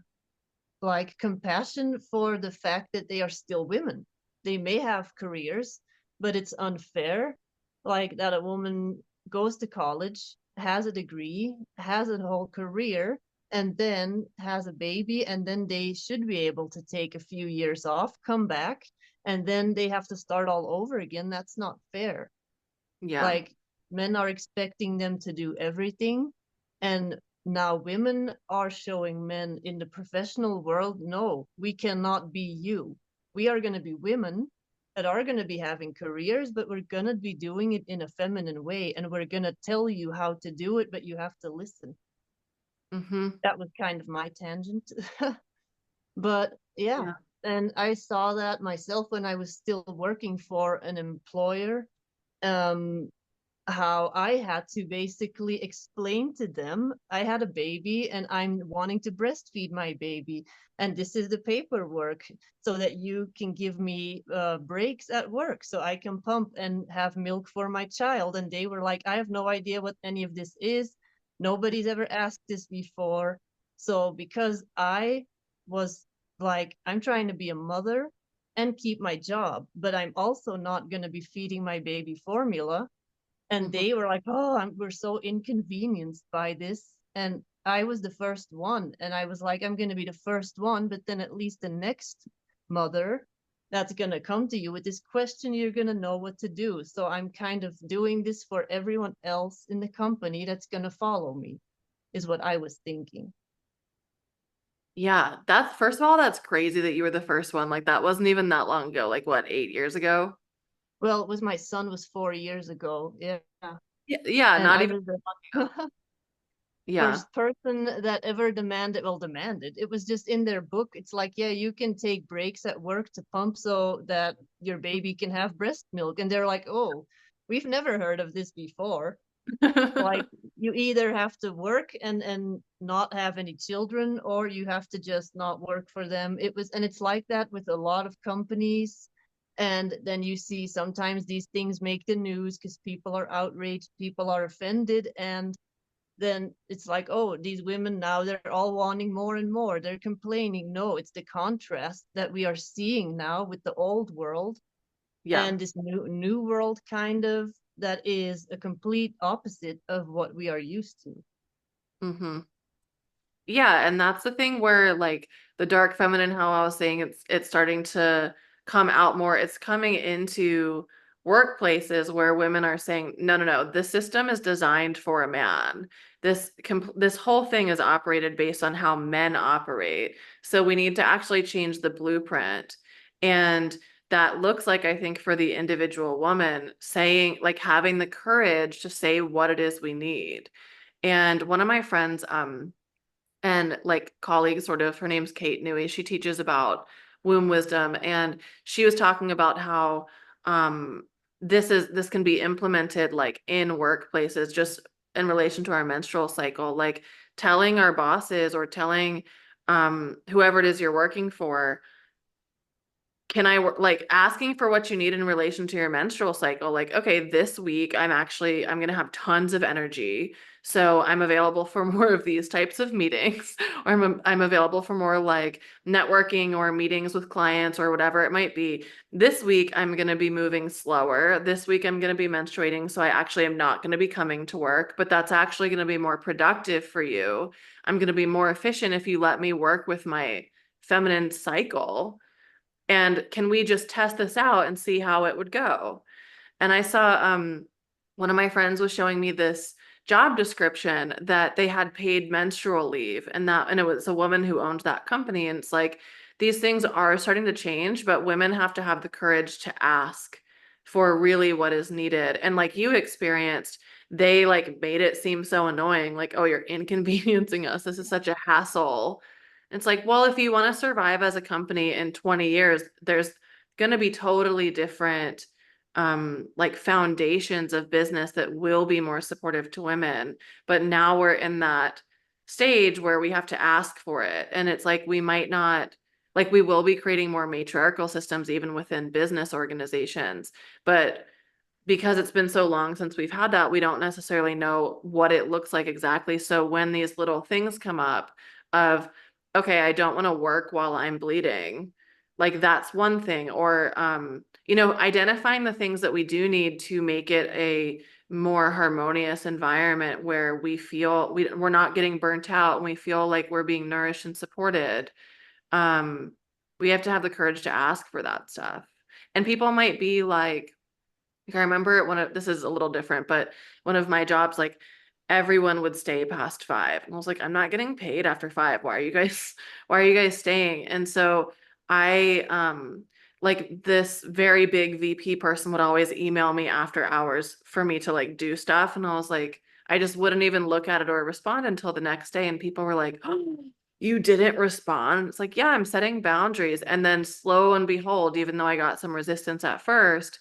like compassion for the fact that they are still women. They may have careers, but it's unfair, like that a woman goes to college, has a degree, has a whole career, and then has a baby, and then they should be able to take a few years off, come back, and then they have to start all over again. That's not fair. Yeah. Like men are expecting them to do everything, and now women are showing men in the professional world, no, we cannot be you. We are going to be women that are going to be having careers, but we're going to be doing it in a feminine way, and we're going to tell you how to do it, but you have to listen. Mm-hmm. That was kind of my tangent. But yeah, Yeah. and I saw that myself when I was still working for an employer. um how I had to basically explain to them I had a baby and I'm wanting to breastfeed my baby. And this is the paperwork so that you can give me breaks at work so I can pump and have milk for my child. And they were like, I have no idea what any of this is. Nobody's ever asked this before. So because I was like, I'm trying to be a mother and keep my job, but I'm also not going to be feeding my baby formula. And Mm-hmm. they were like, oh, we're so inconvenienced by this. And I was the first one, and I was like, I'm going to be the first one, but then at least the next mother that's going to come to you with this question, you're going to know what to do. So I'm kind of doing this for everyone else in the company that's going to follow me, is what I was thinking. Yeah. That's, first of all, that's crazy that you were the first one. Like that wasn't even that long ago. Like what, 8 years ago? Well, it was my son was 4 years ago. Yeah. Yeah. Yeah. And Not I even was long ago. Yeah. first person that ever demanded. It was just in their book. It's like, yeah, you can take breaks at work to pump so that your baby can have breast milk. And they're like, oh, we've never heard of this before. Like, you either have to work and not have any children, or you have to just not work for them. And it's like that with a lot of companies. And then you see sometimes these things make the news because people are outraged, people are offended, and then it's like, oh, these women now, they're all wanting more and more, they're complaining. No, it's the contrast that we are seeing now with the old world Yeah. and this new world, kind of, that is a complete opposite of what we are used to. Mm-hmm. Yeah, and that's the thing where like the dark feminine, how I was saying it's starting to come out more. It's coming into workplaces where women are saying, no, no, no, the system is designed for a man. This whole thing is operated based on how men operate. So we need to actually change the blueprint. And that looks like, I think, for the individual woman saying, like having the courage to say what it is we need. And one of my friends, and like colleagues, sort of, her name's Kate Newey, she teaches about womb wisdom, and she was talking about how this can be implemented like in workplaces, just in relation to our menstrual cycle, like telling our bosses or telling whoever it is you're working for, can I work, like asking for what you need in relation to your menstrual cycle? Like, okay, this week I'm going to have tons of energy. So I'm available for more of these types of meetings, or I'm available for more like networking or meetings with clients or whatever it might be. This week I'm going to be moving slower. This week I'm going to be menstruating. So I actually am not going to be coming to work, but that's actually going to be more productive for you. I'm going to be more efficient if you let me work with my feminine cycle. And can we just test this out and see how it would go? And I saw one of my friends was showing me this job description that they had paid menstrual leave, and it was a woman who owned that company. And it's like these things are starting to change, but women have to have the courage to ask for really what is needed. And like you experienced, they like made it seem so annoying, like, oh, you're inconveniencing us. This is such a hassle. It's like, well, if you want to survive as a company in 20 years, there's going to be totally different like foundations of business that will be more supportive to women. But now we're in that stage where we have to ask for it. And it's like we might not, like we will be creating more matriarchal systems even within business organizations. But because it's been so long since we've had that, we don't necessarily know what it looks like exactly. So when these little things come up of, okay, I don't want to work while I'm bleeding, like that's one thing. Or, identifying the things that we do need to make it a more harmonious environment where we feel we're not getting burnt out and we feel like we're being nourished and supported. Um, we have to have the courage to ask for that stuff. And people might be like I remember this is a little different, but one of my jobs, like everyone would stay past 5. And I was like, I'm not getting paid after 5. Why are you guys staying? And so I, like this very big VP person would always email me after hours for me to like do stuff. And I was like, I just wouldn't even look at it or respond until the next day. And people were like, oh, you didn't respond. It's like, yeah, I'm setting boundaries. And then slow and behold, even though I got some resistance at first,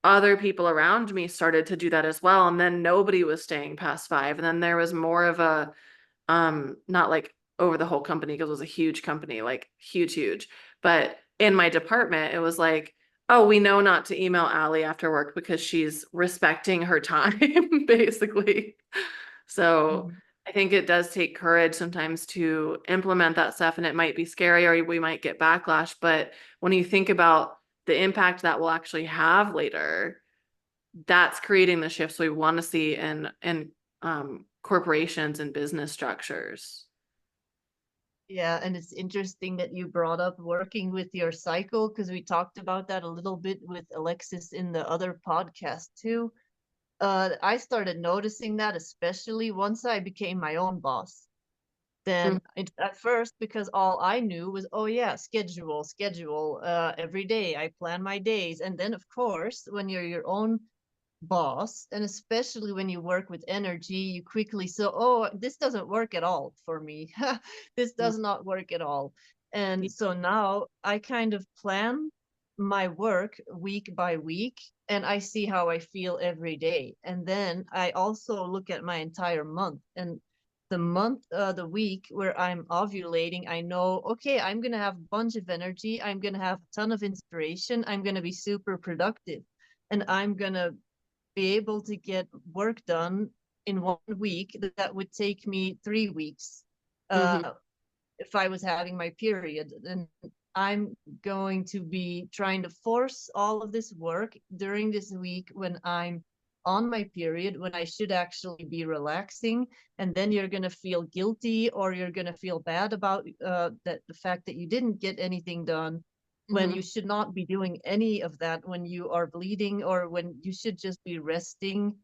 other people around me started to do that as well. And then nobody was staying past 5. And then there was more of a, not like over the whole company because it was a huge company, like huge, huge. But in my department, it was like, oh, we know not to email Aly after work because she's respecting her time, basically. So Mhm. I think it does take courage sometimes to implement that stuff, and it might be scary or we might get backlash. But when you think about the impact that will actually have later, that's creating the shifts we want to see in corporations and business structures. Yeah, and it's interesting that you brought up working with your cycle, because we talked about that a little bit with Alexis in the other podcast too. I started noticing that, especially once I became my own boss. Mm. Then at first, because all I knew was, oh yeah, schedule, every day I plan my days. And then of course, when you're your own boss, and especially when you work with energy, you quickly say, oh, this doesn't work at all for me. This Mm. does not work at all. Yeah. And so now I kind of plan my work week by week, and I see how I feel every day. And then I also look at my entire month, and the week where I'm ovulating, I know, okay, I'm going to have a bunch of energy. I'm going to have a ton of inspiration. I'm going to be super productive, and I'm going to be able to get work done in 1 week that would take me 3 weeks Mm-hmm. if I was having my period. And I'm going to be trying to force all of this work during this week when I'm on my period, when I should actually be relaxing. And then you're going to feel guilty, or you're going to feel bad about that the fact that you didn't get anything done, when Mm-hmm. you should not be doing any of that when you are bleeding, or when you should just be resting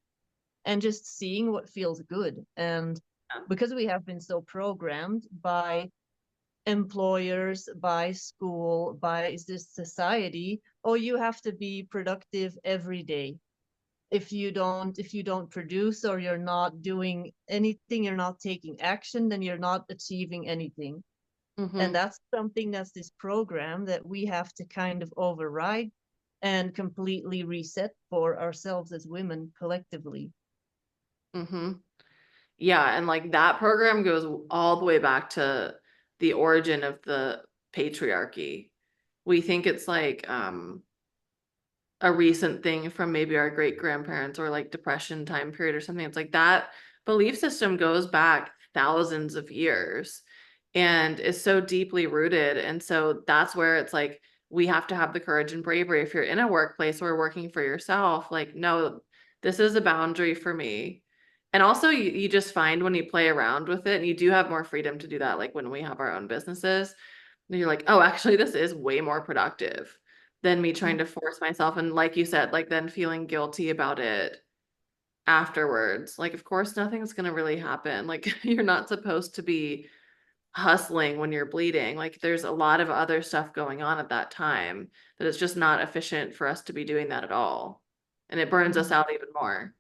and just seeing what feels good. And Yeah. because we have been so programmed by employers, by school, by this society, oh, you have to be productive every day. If you don't produce, or you're not doing anything, you're not taking action, then you're not achieving anything. And Mm-hmm. that's something, that's this program that we have to kind of override and completely reset for ourselves as women collectively. Mm-hmm. Yeah, and like that program goes all the way back to the origin of the patriarchy. We think it's like a recent thing from maybe our great grandparents or like depression time period or something. It's like that belief system goes back thousands of years and is so deeply rooted. And so that's where it's like we have to have the courage and bravery. If you're in a workplace or working for yourself, like, no, this is a boundary for me. And also, you just find when you play around with it, and you do have more freedom to do that. Like when we have our own businesses, and you're like, oh, actually, this is way more productive than me trying to force myself. And like you said, like then feeling guilty about it afterwards. Like, of course, nothing's going to really happen. Like, you're not supposed to be hustling when you're bleeding. Like, there's a lot of other stuff going on at that time that it's just not efficient for us to be doing that at all. And it burns us Mhm. out even more.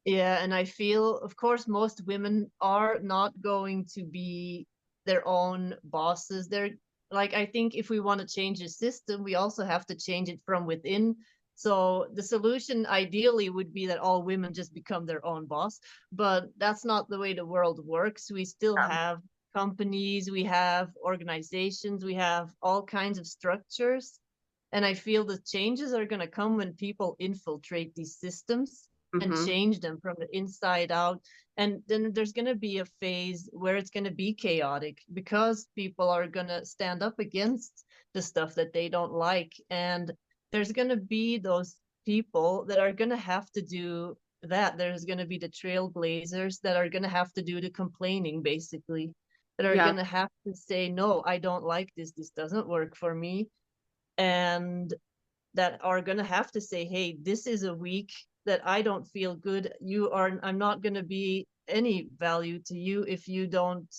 Yeah, and I feel, of course, most women are not going to be their own bosses. They're like, I think if we want to change the system, we also have to change it from within. So the solution ideally would be that all women just become their own boss, but that's not the way the world works. We still Yeah. have companies, we have organizations, we have all kinds of structures. And I feel the changes are going to come when people infiltrate these systems and Mm-hmm. change them from the inside out. And then there's going to be a phase where it's going to be chaotic, because people are going to stand up against the stuff that they don't like. And there's going to be those people that are going to have to do that. There's going to be the trailblazers that are going to have to do the complaining, basically, that are Yeah. going to have to say, no, I don't like this. This doesn't work for me. And that are going to have to say, hey, this is a week that I don't feel good. I'm not going to be any value to you if you don't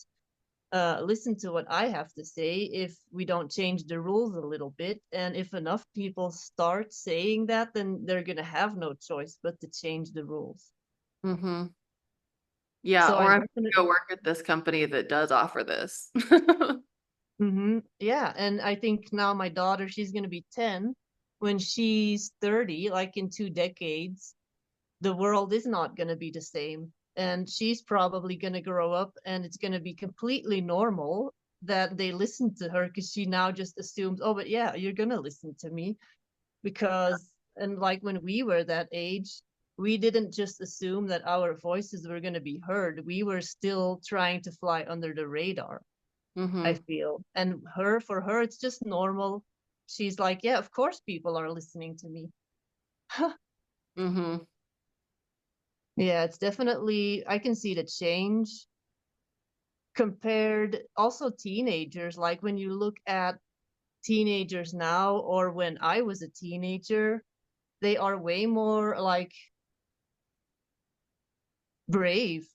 listen to what I have to say, if we don't change the rules a little bit. And if enough people start saying that, then they're going to have no choice but to change the rules. Mm-hmm. Yeah. So Or I I'm gonna go definitely, work at this company that does offer this. yeah. And I think now my daughter, she's going to be 10. When she's 30, like in 2 decades, the world is not going to be the same. And she's probably going to grow up, and it's going to be completely normal that they listen to her, because she now just assumes, oh, but yeah, you're going to listen to me. Because, and like when we were that age, we didn't just assume that our voices were going to be heard. We were still trying to fly under the radar, I Mm-hmm. feel. And for her, it's just normal. She's like, yeah, of course people are listening to me. Mm-hmm. Yeah, it's definitely, I can see the change compared, also teenagers. Like when you look at teenagers now, or when I was a teenager, they are way more like brave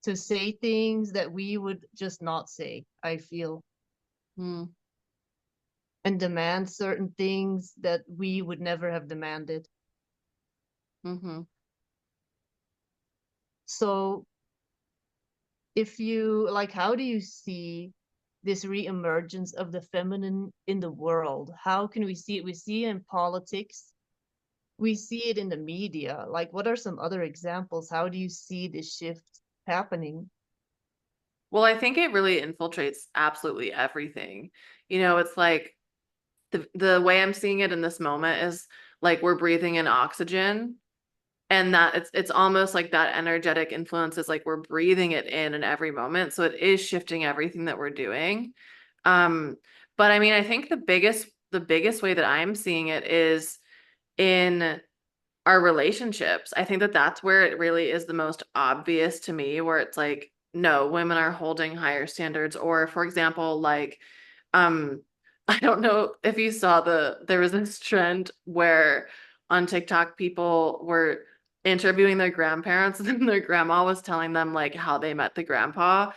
to say things that we would just not say, I feel, Mm-hmm. and demand certain things that we would never have demanded. Mm-hmm. So if you like, how do you see this reemergence of the feminine in the world? How can we see it? We see it in politics, we see it in the media. Like, what are some other examples? How do you see this shift happening? Well, I think it really infiltrates absolutely everything. It's like the way I'm seeing it in this moment is like we're breathing in oxygen, and that it's almost like that energetic influence is like we're breathing it in every moment. So it is shifting everything that we're doing. Um, but I mean, I think the biggest way that I'm seeing it is in our relationships. I think that that's where it really is the most obvious to me, where it's like, no, women are holding higher standards. Or for example, like, um, I don't know if you saw there was this trend where on TikTok people were interviewing their grandparents and then their grandma was telling them like how they met the grandpa.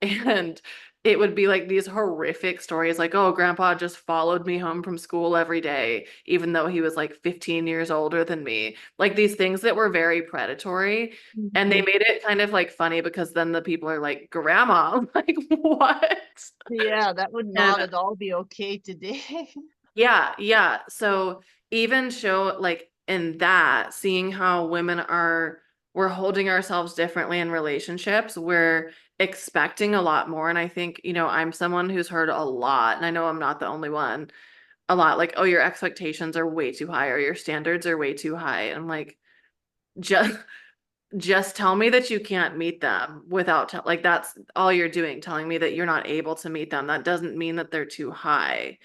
And it would be like these horrific stories like, oh, grandpa just followed me home from school every day, even though he was like 15 years older than me. Like these things that were very predatory. And they Mhm. made it kind of like funny because then the people are like, grandma, like what? Yeah, that would not And at all be okay today. yeah, yeah. So even show like in that, seeing how we're holding ourselves differently in relationships, we're expecting a lot more. And I think, I'm someone who's heard a lot, and I know I'm not the only one, a lot like, oh, your expectations are way too high or your standards are way too high. And I'm like, just just tell me that you can't meet them without like that's all you're doing, telling me that you're not able to meet them. That doesn't mean that they're too high.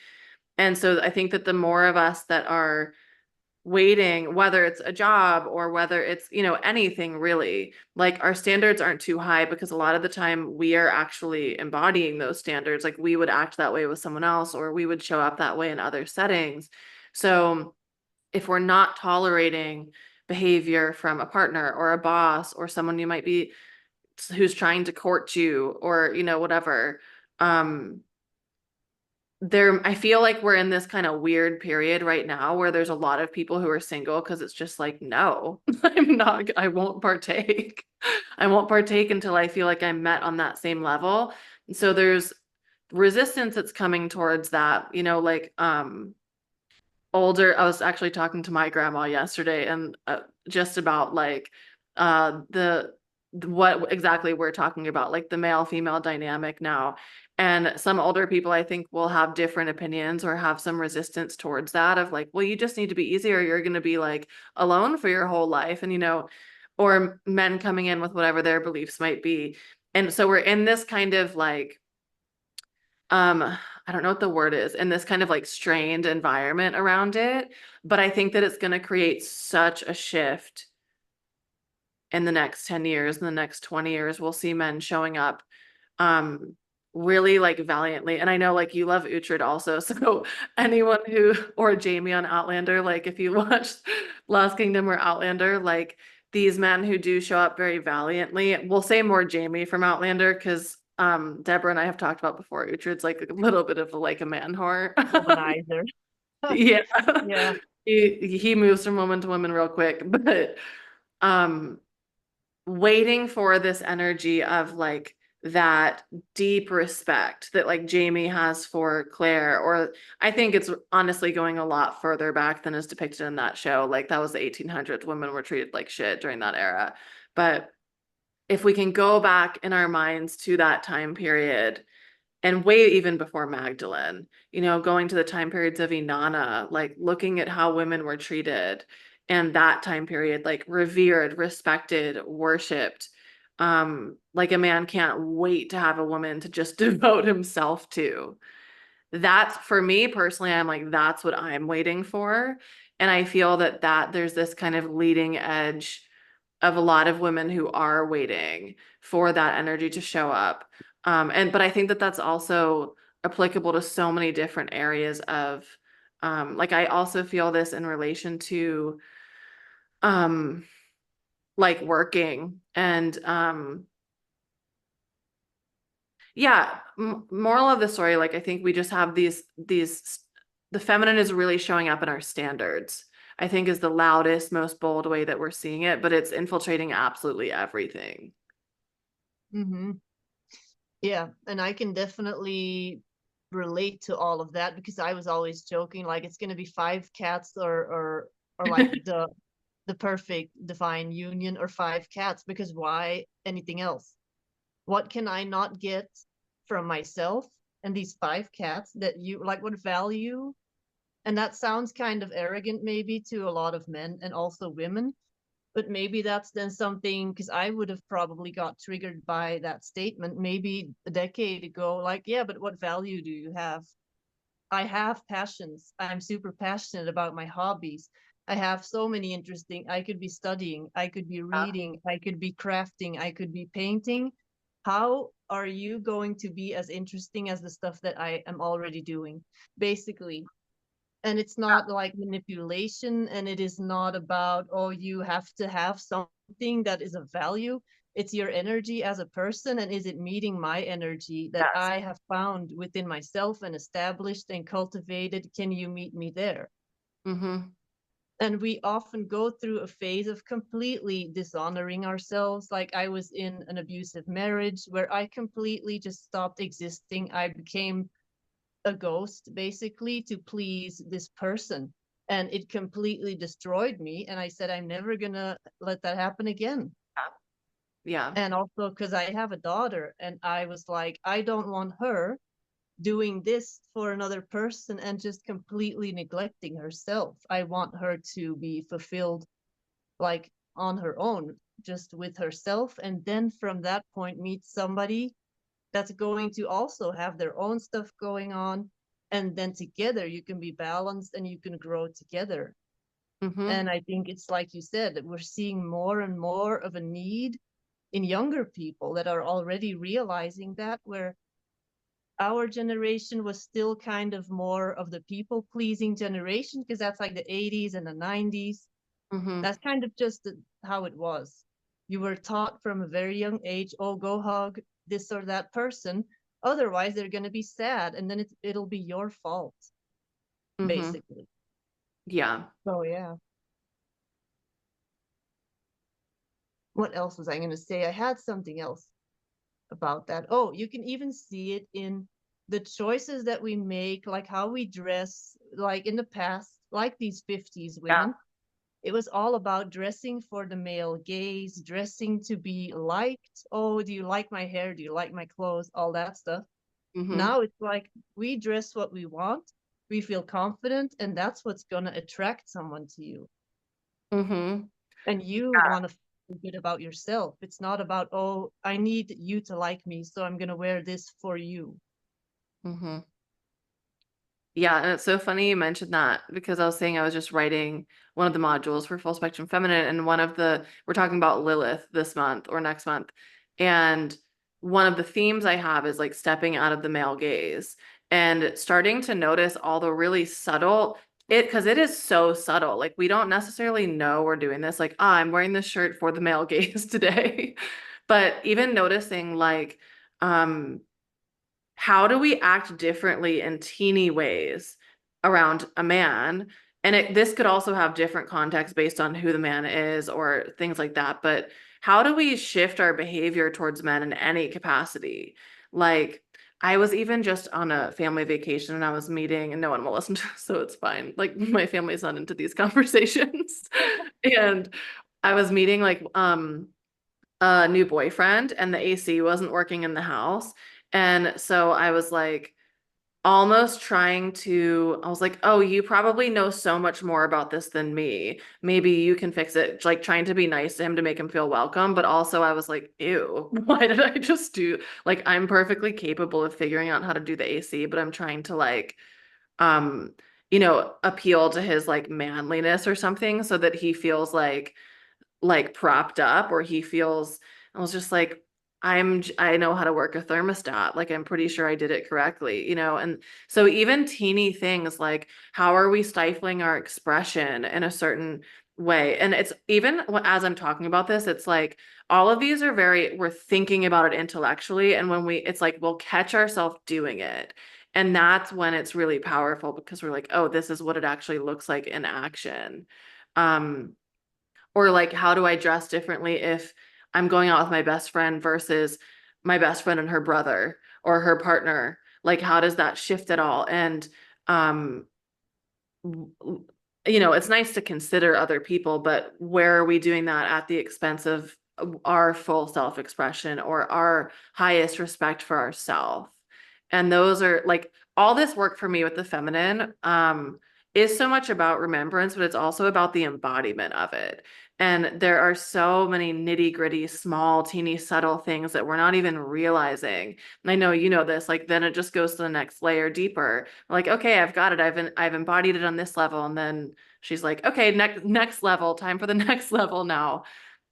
And so I think that the more of us that are waiting, whether it's a job or whether it's, anything really, like our standards aren't too high because a lot of the time we are actually embodying those standards. Like we would act that way with someone else or we would show up that way in other settings. So if we're not tolerating behavior from a partner or a boss or someone you might be who's trying to court you or, whatever, um, I feel like we're in this kind of weird period right now where there's a lot of people who are single because it's just like, no, I won't partake. I won't partake until I feel like I'm met on that same level. And so there's resistance that's coming towards that, like, older. I was actually talking to my grandma yesterday and just about like the what exactly we're talking about, like the male female dynamic now. And some older people I think will have different opinions or have some resistance towards that of like, well, you just need to be easy or you're going to be like alone for your whole life. And or men coming in with whatever their beliefs might be. And so we're in this kind of like I don't know what the word is, in this kind of like strained environment around it. But I think that it's going to create such a shift in the next 10 years, in the next 20 years. We'll see men showing up um really like valiantly. And I know like you love Uhtred also. So anyone who or Jamie on Outlander, like if you watched Last Kingdom or Outlander, like these men who do show up very valiantly. We'll say more Jamie from Outlander because Deborah and I have talked about before. Uhtred's like a little bit of like a man whore. Womanizer. Yeah. Yeah. He moves from woman to woman real quick. But um waiting for this energy of like that deep respect that like Jamie has for Claire, or I think it's honestly going a lot further back than is depicted in that show. Like that was the 1800s. Women were treated like shit during that era. But if we can go back in our minds to that time period and way even before Magdalene, going to the time periods of Inanna, like looking at how women were treated and that time period, like revered, respected, worshipped. Like a man can't wait to have a woman to just devote himself to. That's for me personally, I'm like, that's what I'm waiting for. And I feel that there's this kind of leading edge of a lot of women who are waiting for that energy to show up. But I think that that's also applicable to so many different areas of, like I also feel this in relation to, um, like working and, yeah, moral of the story, like I think we just have the feminine is really showing up in our standards I think is the loudest, most bold way that we're seeing it, but it's infiltrating absolutely everything. Mm-hmm. Yeah, and I can definitely relate to all of that because I was always joking like it's gonna be five cats or like the perfect divine union or five cats because why anything else? What can I not get from myself and these five cats that you like what value? And that sounds kind of arrogant maybe to a lot of men and also women, but maybe that's then something because I would have probably got triggered by that statement maybe a decade ago. Like, yeah, but what value do you have? I have passions. I'm super passionate about my hobbies. I have so many interesting, I could be studying, I could be Yeah. reading, I could be crafting, I could be painting. How are you going to be as interesting as the stuff that I am already doing? Basically, and it's not like manipulation and it is not about oh you have to have something that is of value. It's your energy as a person and is it meeting my energy that Yes. I have found within myself and established and cultivated. Can you meet me there? Mm-hmm. And we often go through a phase of completely dishonoring ourselves. Like I was in an abusive marriage where I completely just stopped existing. I became a ghost basically to please this person, and it completely destroyed me, and I said I'm never gonna let that happen again. Yeah. And also because I have a daughter and I was like I don't want her doing this for another person and just completely neglecting herself. I want her to be fulfilled like on her own, just with herself, and then from that point meet somebody that's going to also have their own stuff going on, and then together you can be balanced and you can grow together. Mm-hmm. And I think it's like you said that we're seeing more and more of a need in younger people that are already realizing that, where our generation was still kind of more of the people pleasing generation because that's like the 80s and the 90s. Mm-hmm. That's kind of just how it was. You were taught from a very young age, oh, go hug this or that person. Otherwise, they're going to be sad. And then it'll be your fault, Mm-hmm. basically. Yeah. So, yeah. What else was I going to say? I had something else about that. Oh, you can even see it in the choices that we make, like how we dress, like in the past, like these 50s Yeah. women. It was all about dressing for the male gaze, dressing to be liked. Oh, do you like my hair? Do you like my clothes? All that stuff. Mm-hmm. Now it's like we dress what we want, we feel confident, and that's what's going to attract someone to you. Mm-hmm. And you want to feel good about yourself. It's not about, oh, I need you to like me, so I'm going to wear this for you. Mm-hmm. Yeah, and it's so funny you mentioned that because I was saying I was just writing one of the modules for Full Spectrum Feminine, and we're talking about Lilith this month or next month. And one of the themes I have is like stepping out of the male gaze and starting to notice all the really subtle because it is so subtle. Like we don't necessarily know we're doing this. Like, ah, I'm wearing this shirt for the male gaze today. But even noticing like, um, how do we act differently in teeny ways around a man? And this could also have different contexts based on who the man is or things like that. But how do we shift our behavior towards men in any capacity? Like, I was even just on a family vacation and I was meeting, and no one will listen to this, so it's fine. Like, my family's not into these conversations. And I was meeting like a new boyfriend and the AC wasn't working in the house. And so I was like almost I was like, oh, you probably know so much more about this than me. Maybe you can fix it. Like trying to be nice to him to make him feel welcome. But also I was like, ew, why did I just do like I'm perfectly capable of figuring out how to do the AC, but I'm trying to like um appeal to his like manliness or something so that he feels like propped up or he feels I was just like I know how to work a thermostat, like I'm pretty sure I did it correctly, and so even teeny things like how are we stifling our expression in a certain way, and it's even as I'm talking about this, it's like all of these are we're thinking about it intellectually, and when it's like we'll catch ourselves doing it And that's when it's really powerful because we're like, oh, this is what it actually looks like in action. Um, or like, how do I dress differently if I'm going out with my best friend versus my best friend and her brother or her partner? Like, how does that shift at all? And, um, it's nice to consider other people, but where are we doing that at the expense of our full self-expression or our highest respect for ourselves? And those are like all this work for me with the feminine, is so much about remembrance, but it's also about the embodiment of it. And there are so many nitty-gritty, small, teeny, subtle things that we're not even realizing. And I know you know this, like then it just goes to the next layer deeper. Like, okay, I've got it. I've embodied it on this level. And then she's like, okay, next level, time for the next level now.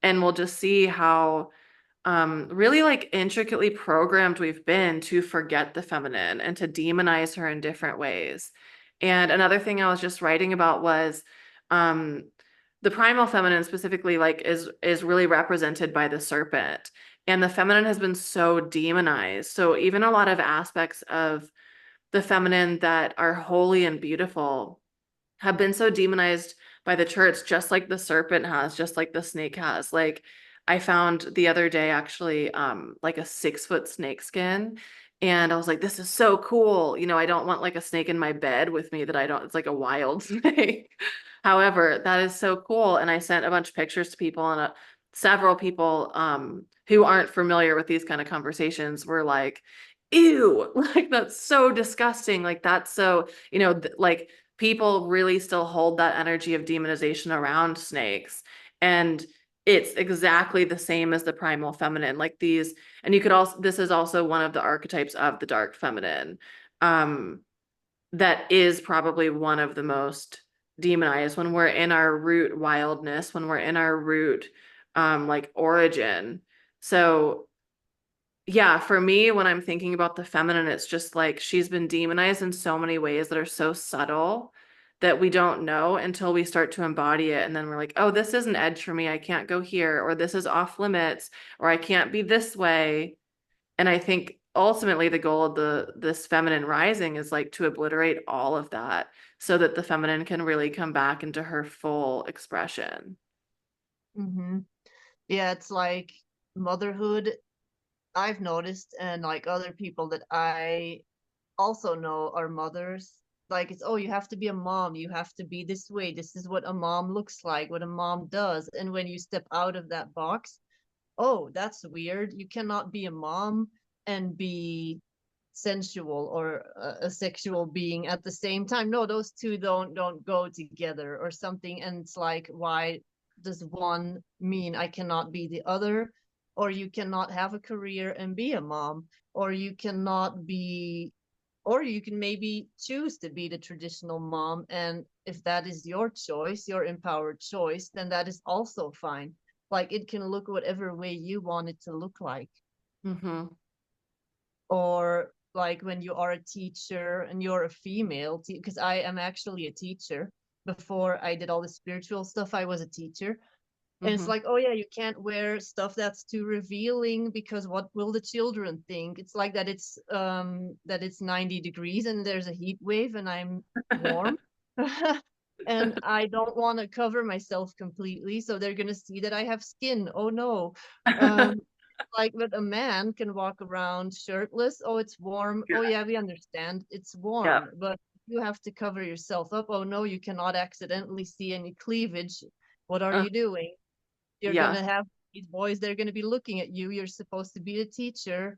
And we'll just see how really like intricately programmed we've been to forget the feminine and to demonize her in different ways. And another thing I was just writing about was um the primal feminine specifically like is really represented by the serpent. And the feminine has been so demonized. So even a lot of aspects of the feminine that are holy and beautiful have been so demonized by the church, just like the serpent has, just like the snake has. Like I found the other day actually like a 6-foot snake skin. And I was like, this is so cool. I don't want like a snake in my bed with me that I don't, it's like a wild snake. However, that is so cool. And I sent a bunch of pictures to people and several people who aren't familiar with these kind of conversations were like, ew, like that's so disgusting. Like that's so, like people really still hold that energy of demonization around snakes. And it's exactly the same as the primal feminine. Like these, and you could also, this is also one of the archetypes of the dark feminine. That is probably one of the most demonized when we're in our root wildness, when we're in our root like origin. So yeah, for me, when I'm thinking about the feminine, it's just like she's been demonized in so many ways that are so subtle that we don't know until we start to embody it. And then we're like, oh, this is an edge for me. I can't go here, or this is off limits, or I can't be this way. And I think ultimately the goal of this feminine rising is like to obliterate all of that so that the feminine can really come back into her full expression. Mm-hmm. Yeah, it's like motherhood, I've noticed, and like other people that I also know are mothers. Like it's, oh, you have to be a mom, you have to be this way. This is what a mom looks like, what a mom does. And when you step out of that box, oh, that's weird. You cannot be a mom and be sensual or a sexual being at the same time. No, those two don't go together or something. And it's like, why does one mean I cannot be the other? Or you cannot have a career and be a mom, or you cannot be, or you can maybe choose to be the traditional mom. And if that is your choice, your empowered choice, then that is also fine. Like it can look whatever way you want it to look like. Mm-hmm. Or like when you are a teacher and you're a female, because I am actually a teacher. Before I did all the spiritual stuff, I was a teacher. And it's Mm-hmm. like, oh yeah, you can't wear stuff that's too revealing because what will the children think? It's like that it's 90 degrees and there's a heat wave and I'm warm. And I don't want to cover myself completely, so they're gonna see that I have skin. Oh no. Um, like, but a man can walk around shirtless. Oh, it's warm. Oh yeah, we understand. It's Yeah. warm, but you have to cover yourself up. Oh no, you cannot accidentally see any cleavage. What are Uh, you doing? You're yeah. gonna have these boys, they're gonna be looking at you. You're supposed to be a teacher.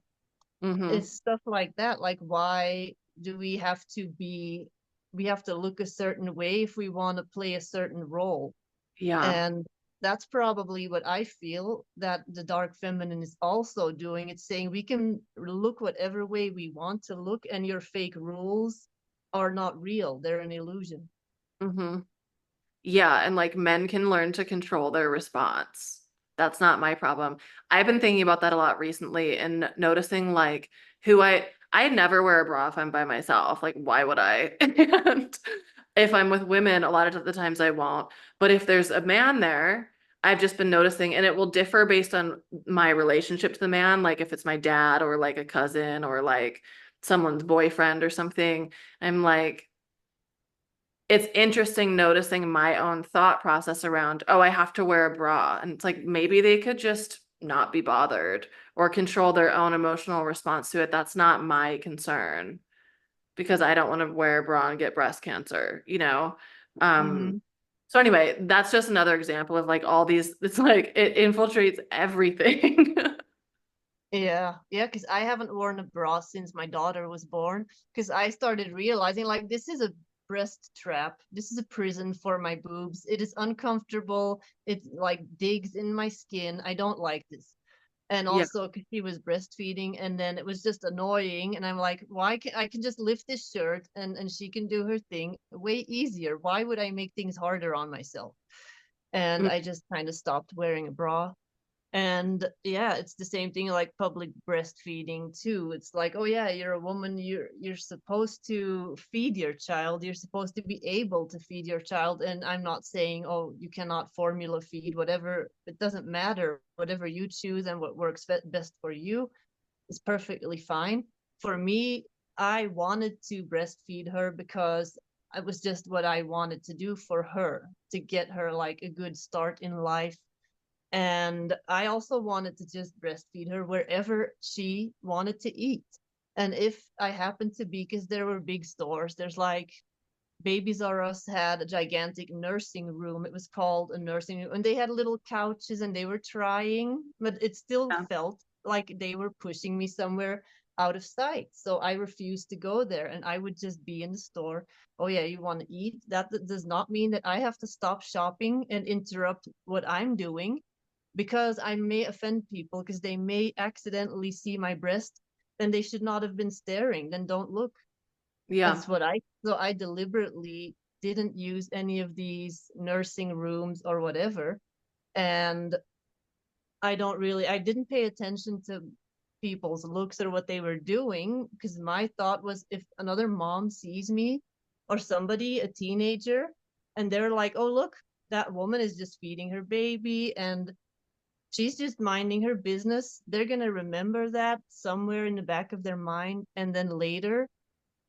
Mm-hmm. It's stuff like that. Like, why do we have to look a certain way if we want to play a certain role? Yeah. And that's probably what I feel that the dark feminine is also doing. It's saying we can look whatever way we want to look, and your fake rules are not real, they're an illusion. Mm-hmm. Yeah, and like men can learn to control their response. That's not my problem. I've been thinking about that a lot recently and noticing like who I never wear a bra if I'm by myself. Like why would I? And if I'm with women, a lot of the times I won't. But if there's a man there, I've just been noticing, and it will differ based on my relationship to the man, like if it's my dad or like a cousin or like someone's boyfriend or something, I'm like, it's interesting noticing my own thought process around, oh, I have to wear a bra. And it's like, maybe they could just not be bothered or control their own emotional response to it. That's not my concern because I don't want to wear a bra and get breast cancer, you know? Mm-hmm. So anyway, that's just another example of like all these, it's like it infiltrates everything. Yeah, yeah, because I haven't worn a bra since my daughter was born. Because I started realizing, like, this is a breast trap. This is a prison for my boobs. It is uncomfortable. It like digs in my skin. I don't like this. And Yeah. also, because she was breastfeeding, and then it was just annoying. And I'm like, why can I can just lift this shirt and she can do her thing way easier. Why would I make things harder on myself? And Mm. I just kind of stopped wearing a bra. And yeah, it's the same thing like public breastfeeding too. It's like, oh yeah, you're a woman, you're supposed to feed your child, you're supposed to be able to feed your child. And I'm not saying, oh, you cannot formula feed, whatever, it doesn't matter. Whatever you choose and what works best for you is perfectly fine. For me, I wanted to breastfeed her because it was just what I wanted to do for her, to get her like a good start in life. And I also wanted to just breastfeed her wherever she wanted to eat. And if I happened to be, because there were big stores, there's like Babies R Us had a gigantic nursing room. It was called a nursing room. And they had little couches and they were trying, but it still Yeah. felt like they were pushing me somewhere out of sight. So I refused to go there and I would just be in the store. Oh, yeah, you want to eat? That does not mean that I have to stop shopping and interrupt what I'm doing because I may offend people because they may accidentally see my breast, then they should not have been staring. Then don't look. Yeah. That's what so I deliberately didn't use any of these nursing rooms or whatever. And I didn't pay attention to people's looks or what they were doing because my thought was if another mom sees me or somebody, a teenager, and they're like, oh, look, that woman is just feeding her baby and she's just minding her business. They're going to remember that somewhere in the back of their mind. And then later,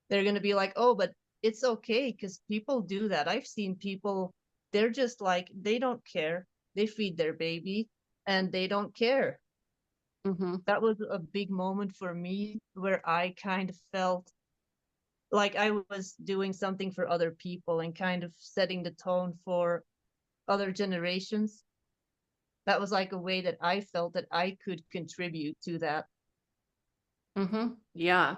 they're going to be like, oh, but it's okay because people do that. I've seen people, they're just like, they don't care. They feed their baby and they don't care. Hmm. That was a big moment for me where I kind of felt like I was doing something for other people and kind of setting the tone for other generations. That was like a way that I felt that I could contribute to that. Yeah.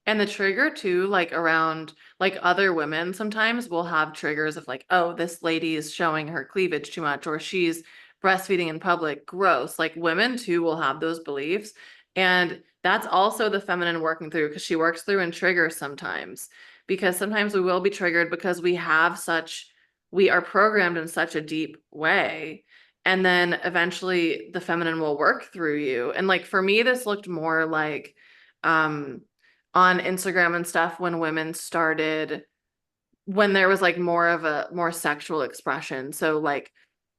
And the trigger too, like around like other women sometimes will have triggers of like, oh, this lady is showing her cleavage too much, or she's breastfeeding in public, gross. Like women too will have those beliefs. And that's also the feminine working through because she works through and triggers sometimes. Because sometimes we will be triggered because we are programmed in such a deep way. And then eventually the feminine will work through you. And like for me, this looked more like um on Instagram and stuff when there was like more of a more sexual expression. So like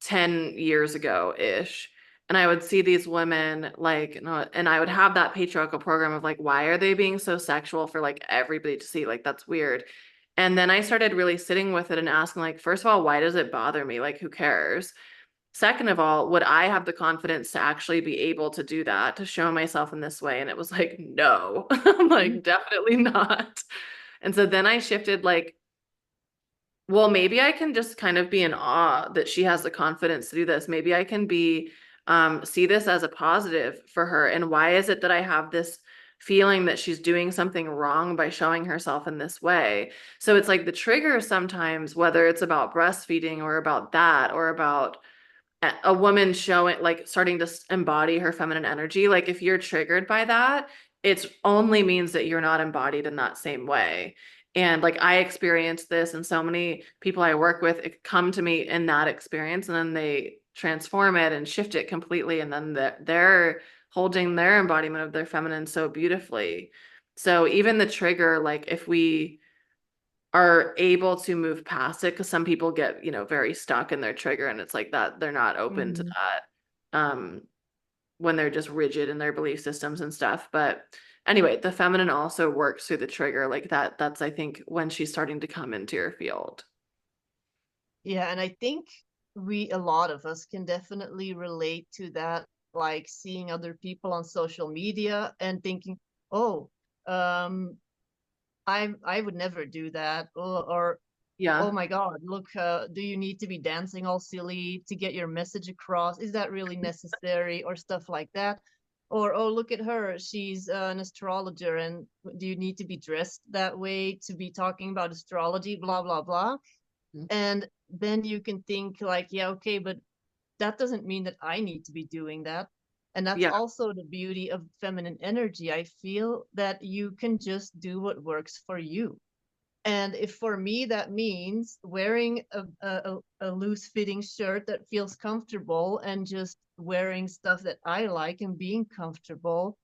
10 years ago ish. And I would see these women like, and I would have that patriarchal program of like, why are they being so sexual for like everybody to see? Like, that's weird. And then I started really sitting with it and asking, like, first of all, why does it bother me? Like, who cares? Second of all, would I have the confidence to actually be able to do that, to show myself in this way? And it was like, no, I'm like, definitely not. And so then I shifted, like, well, maybe I can just kind of be in awe that she has the confidence to do this. Maybe I can see this as a positive for her. And why is it that I have this feeling that she's doing something wrong by showing herself in this way? So it's like the trigger sometimes, whether it's about breastfeeding or about that or about a woman showing like starting to embody her feminine energy, like if you're triggered by that, it's only means that you're not embodied in that same way. And like I experienced this, and so many people I work with come to me in that experience, and then they transform it and shift it completely, and then they're holding their embodiment of their feminine so beautifully. So even the trigger, like if we are able to move past it, because some people get, very stuck in their trigger, and it's like that they're not open to Mm-hmm. that when they're just rigid in their belief systems and stuff. But anyway, the feminine also works through the trigger like that. That's, I think, when she's starting to come into your field. Yeah, and I think a lot of us can definitely relate to that, like seeing other people on social media and thinking, oh, um, I would never do that, or oh Yeah. my God, look, do you need to be dancing all silly to get your message across? Is that really necessary? Or stuff like that. Or, oh, look at her, she's an astrologer, and do you need to be dressed that way to be talking about astrology? Blah, blah, blah. Mhm. And then you can think like, yeah, okay, but that doesn't mean that I need to be doing that. And that's Yeah. also the beauty of feminine energy. I feel that you can just do what works for you. And if for me that means wearing a loose fitting shirt that feels comfortable and just wearing stuff that I like and being comfortable.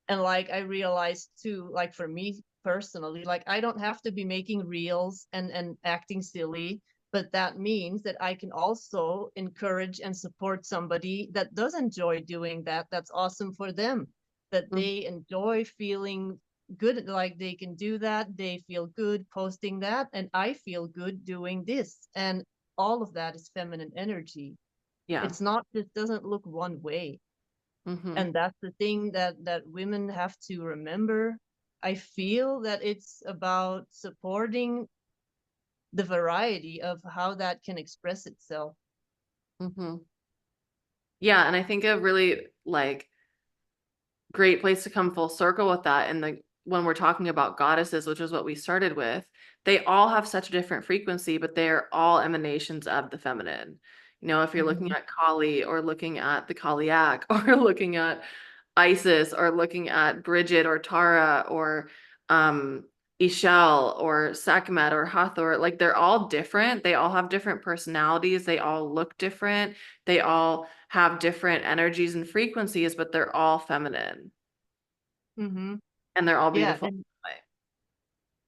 And like I realized too, like for me personally, like I don't have to be making reels and acting silly, but that means that I can also encourage and support somebody that does enjoy doing that. That's awesome for them, that Mhm. they enjoy feeling good, like they can do that, they feel good posting that, and I feel good doing this. And all of that is feminine energy. Yeah. It's not, just doesn't look one way. Hmm. And that's the thing that women have to remember. I feel that it's about supporting the variety of how that can express itself. Hmm. Yeah. And I think a really like great place to come full circle with that, and the when we're talking about goddesses, which is what we started with, they all have such a different frequency, but they're all emanations of the feminine. You know, if you're looking Hmm. at Kali, or looking at the Kaliak, or looking at Isis, or looking at Bridget or Tara, or um Ishel or Sekhmet or Hathor, like they're all different. They all have different personalities. They all look different. They all have different energies and frequencies, but they're all feminine, Hmm. and they're all Yeah, beautiful. and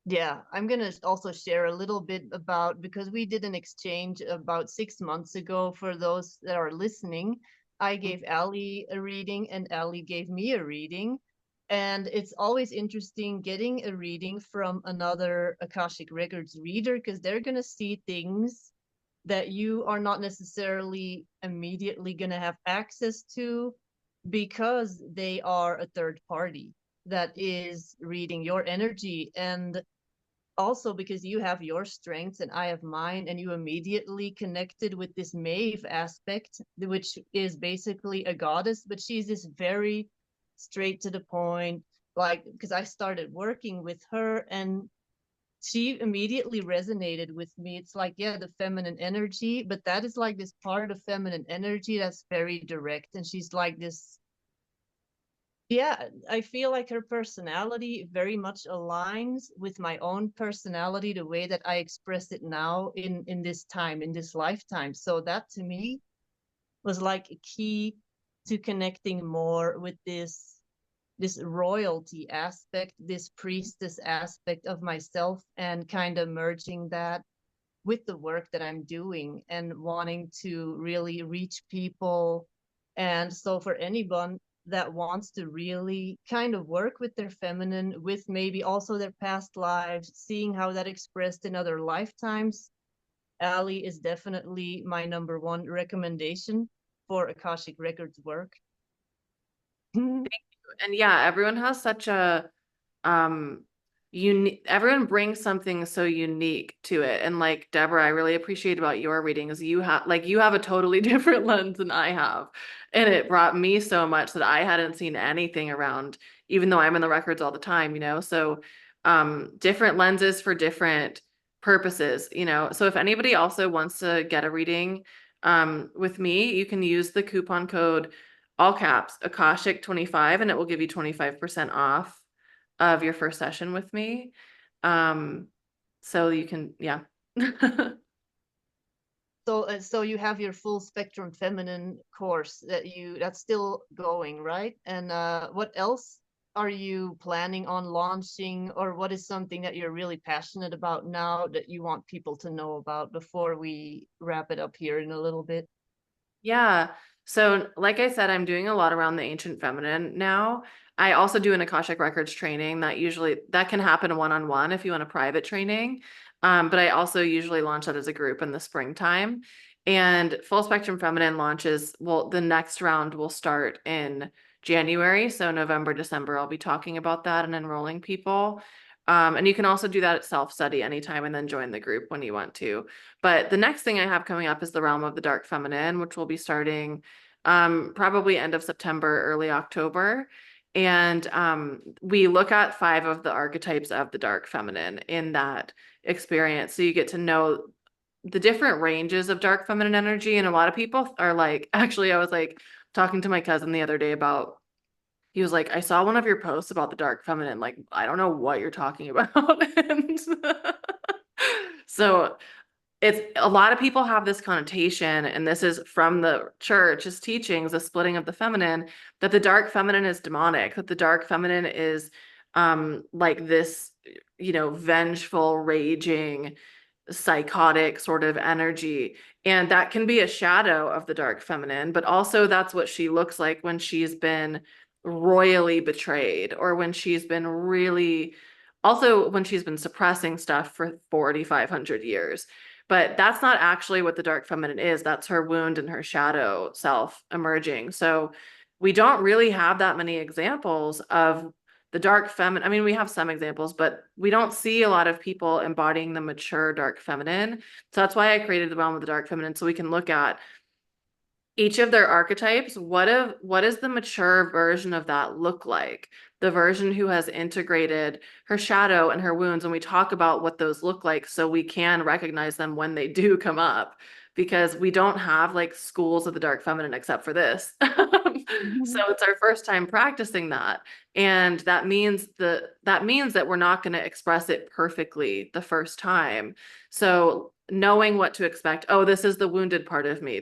yeah, I'm gonna also share a little bit about, because we did an exchange about 6 months ago. For those that are listening, I gave Aly a reading and Aly gave me a reading. And it's always interesting getting a reading from another Akashic Records reader, because they're gonna see things that you are not necessarily immediately gonna have access to, because they are a third party that is reading your energy. And also because you have your strengths and I have mine, and you immediately connected with this Maeve aspect, which is basically a goddess, but she's this very straight to the point. Like, because I started working with her and she immediately resonated with me. It's like, yeah, the feminine energy, but that is like this part of feminine energy that's very direct. And she's like this, yeah, I feel like her personality very much aligns with my own personality, the way that I express it now in this time, in this lifetime. So that to me was like a key to connecting more with this royalty aspect, this priestess aspect of myself, and kind of merging that with the work that I'm doing and wanting to really reach people. And so for anyone that wants to really kind of work with their feminine, with maybe also their past lives, seeing how that expressed in other lifetimes, Aly is definitely my number one recommendation for Akashic Records work. And yeah, everyone has such a um unique, everyone brings something so unique to it. And like Deborah, I really appreciate about your readings, you have a totally different lens than I have, and it brought me so much that I hadn't seen anything around, even though I'm in the records all the time, you know. So different lenses for different purposes, you know. So if anybody also wants to get a reading with me, you can use the coupon code, all caps, Akashic 25, and it will give you 25% off of your first session with me. Um, so you can, yeah. So you have your full spectrum feminine course that's still going, right? And what else are you planning on launching, or what is something that you're really passionate about now that you want people to know about before we wrap it up here in a little bit? Yeah. So, like I said, I'm doing a lot around the ancient feminine now. I also do an Akashic Records training that can happen one-on-one if you want a private training. But I also usually launch that as a group in the springtime. And Full Spectrum Feminine launches, well, the next round will start in January. So November, December, I'll be talking about that and enrolling people. And you can also do that at self-study anytime and then join the group when you want to. But the next thing I have coming up is the Realm of the Dark Feminine, which will be starting probably end of September, early October. And we look at 5 of the archetypes of the dark feminine in that experience. So you get to know the different ranges of dark feminine energy. And a lot of people are like, actually, I was like talking to my cousin the other day about, he was like, I saw one of your posts about the dark feminine. Like, I don't know what you're talking about. And so it's a lot of people have this connotation, and this is from the church's teachings, the splitting of the feminine, that the dark feminine is demonic, that the dark feminine is like this, vengeful, raging, psychotic sort of energy. And that can be a shadow of the dark feminine, but also that's what she looks like when she's been royally betrayed, or when she's been suppressing stuff for 4,500 years. But that's not actually what the dark feminine is. That's her wound and her shadow self emerging. So we don't really have that many examples of the dark feminine. I mean, we have some examples, but we don't see a lot of people embodying the mature dark feminine. So that's why I created the Realm of the Dark Feminine, so we can look at each of their archetypes. What does the mature version of that look like? The version who has integrated her shadow and her wounds, and we talk about what those look like so we can recognize them when they do come up, because we don't have like schools of the dark feminine except for this. So it's our first time practicing that. And that means that we're not going to express it perfectly the first time. So knowing what to expect, oh, this is the wounded part of me.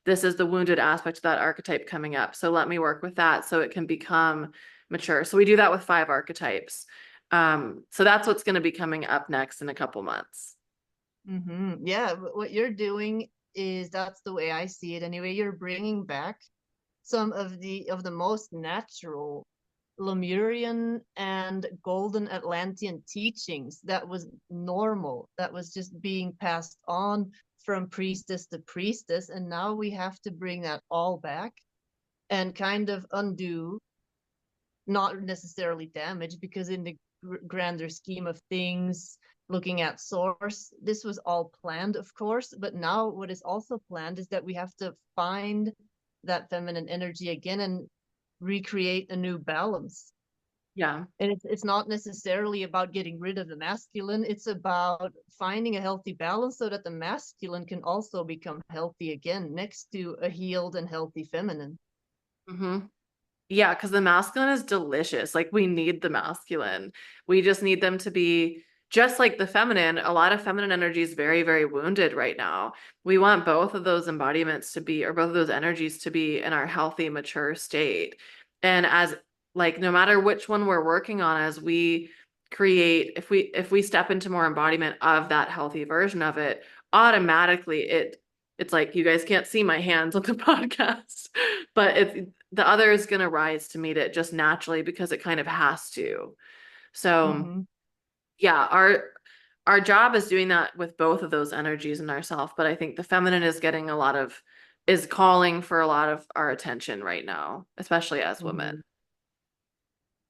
This is the wounded aspect of that archetype coming up. So let me work with that so it can become mature. So we do that with 5 archetypes. So that's what's going to be coming up next in a couple months. Yeah, what you're doing is, that's the way I see it anyway. You're bringing back some of the most natural Lemurian and Golden Atlantean teachings that was normal, that was just being passed on from priestess to priestess, and now we have to bring that all back and kind of undo, not necessarily damage, because in the grander scheme of things, looking at source, this was all planned, of course, but now what is also planned is that we have to find that feminine energy again and recreate a new balance. Yeah. And it's not necessarily about getting rid of the masculine. It's about finding a healthy balance so that the masculine can also become healthy again, next to a healed and healthy feminine. Yeah, because the masculine is delicious. Like, we need the masculine. We just need them to be just like the feminine. A lot of feminine energy is very, very wounded right now. We want both of those embodiments to be, or both of those energies to be in our healthy, mature state. And as like, no matter which one we're working on, as we create, if we step into more embodiment of that healthy version of it, automatically it's like, you guys can't see my hands on the podcast, but the other is going to rise to meet it just naturally, because it kind of has to. So yeah, our job is doing that with both of those energies in ourselves. But I think the feminine is calling for a lot of our attention right now, especially as women.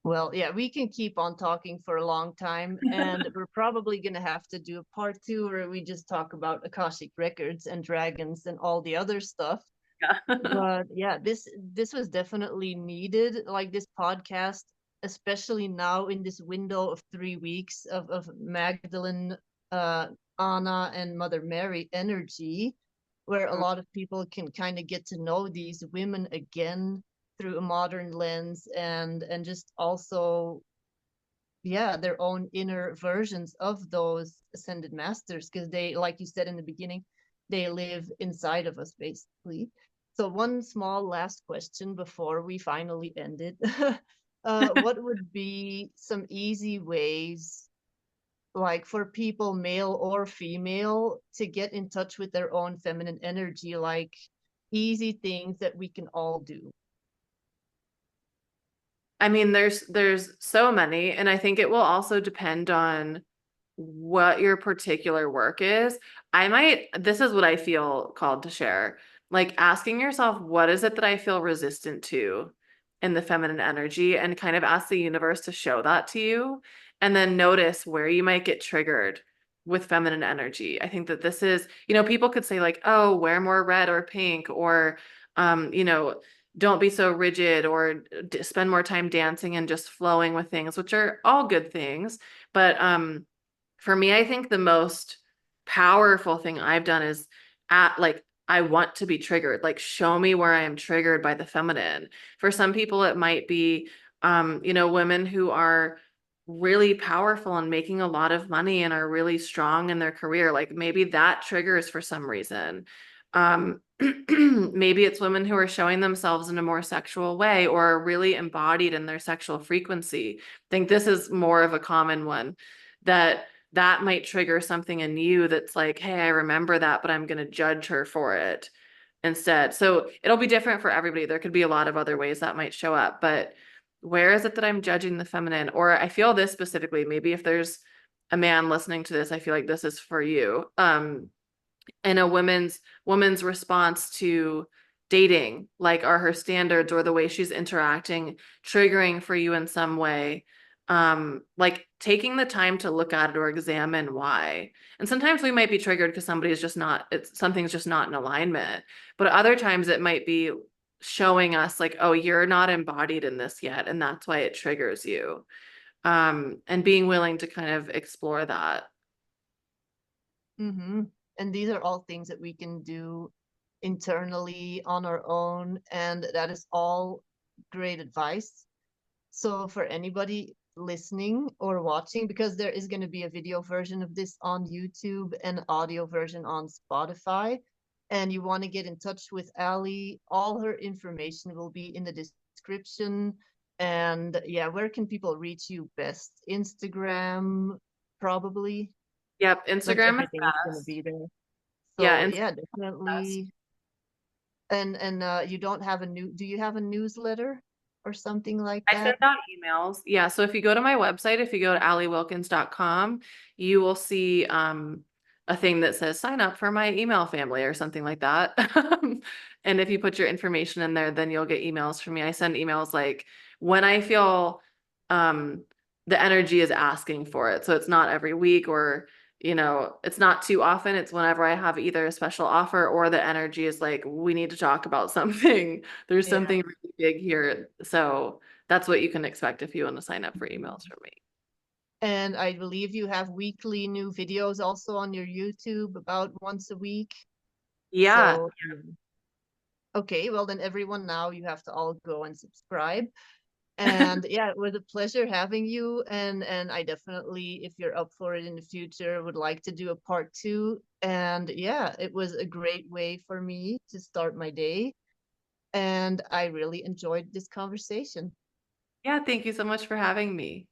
Well, yeah, we can keep on talking for a long time, and we're probably going to have to do a part 2 where we just talk about Akashic records and dragons and all the other stuff. Yeah. But yeah, this was definitely needed, like this podcast, especially now in this window of 3 weeks of Magdalene, Anna, and Mother Mary energy, where a lot of people can kind of get to know these women again through a modern lens, and just also, yeah, their own inner versions of those ascended masters, because they, like you said in the beginning, they live inside of us basically. So one small last question before we finally end it. What would be some easy ways, like for people, male or female, to get in touch with their own feminine energy, like easy things that we can all do? I mean, there's so many, and I think it will also depend on what your particular work is. This is what I feel called to share. Like asking yourself, what is it that I feel resistant to in the feminine energy, and kind of ask the universe to show that to you, and then notice where you might get triggered with feminine energy. I think that this is, people could say like, oh, wear more red or pink, or, you know, don't be so rigid, or spend more time dancing and just flowing with things, which are all good things. But for me, I think the most powerful thing I've done is I want to be triggered. Like, show me where I am triggered by the feminine. For some people, it might be, women who are really powerful and making a lot of money and are really strong in their career. Like, maybe that triggers for some reason. Maybe it's women who are showing themselves in a more sexual way, or are really embodied in their sexual frequency. I think this is more of a common one, that might trigger something in you that's like, hey, I remember that, but I'm going to judge her for it instead. So it'll be different for everybody. There could be a lot of other ways that might show up, but where is it that I'm judging the feminine? Or I feel this specifically, maybe if there's a man listening to this, I feel like this is for you. And a woman's response to dating, like, are her standards or the way she's interacting triggering for you in some way? Like taking the time to look at it or examine why. And sometimes we might be triggered because something's just not in alignment. But other times it might be showing us like, oh, you're not embodied in this yet, and that's why it triggers you. And being willing to kind of explore that. Mm-hmm. And these are all things that we can do internally on our own, and that is all great advice. So for anybody listening or watching, because there is going to be a video version of this on YouTube and audio version on Spotify, and you want to get in touch with Aly, all her information will be in the description. And yeah, where can people reach you best? Instagram, probably. Yep, Like Instagram is everything is going to best. be there. Yeah, So Instagram yeah, is best. definitely. And you don't have do you have a newsletter or something like I send that? out emails. Yeah. So if you go to my website, if you go to alywilkins.com, you will see a thing that says sign up for my email family or something like that. And if you put your information in there, then you'll get emails from me. I send emails like when I feel um the energy is asking for it. So it's not every week, or it's not too often. It's whenever I have either a special offer or the energy is like, we need to talk about something. There's Yeah. something really big here. So that's what you can expect if you want to sign up for emails from me. And I believe you have weekly new videos also on your YouTube about once a week. Yeah. So, okay, well then everyone now you have to all go and subscribe. And yeah, it was a pleasure having you. And I definitely, if you're up for it in the future, would like to do a part 2. And yeah, it was a great way for me to start my day. And I really enjoyed this conversation. Yeah. Thank you so much for having me.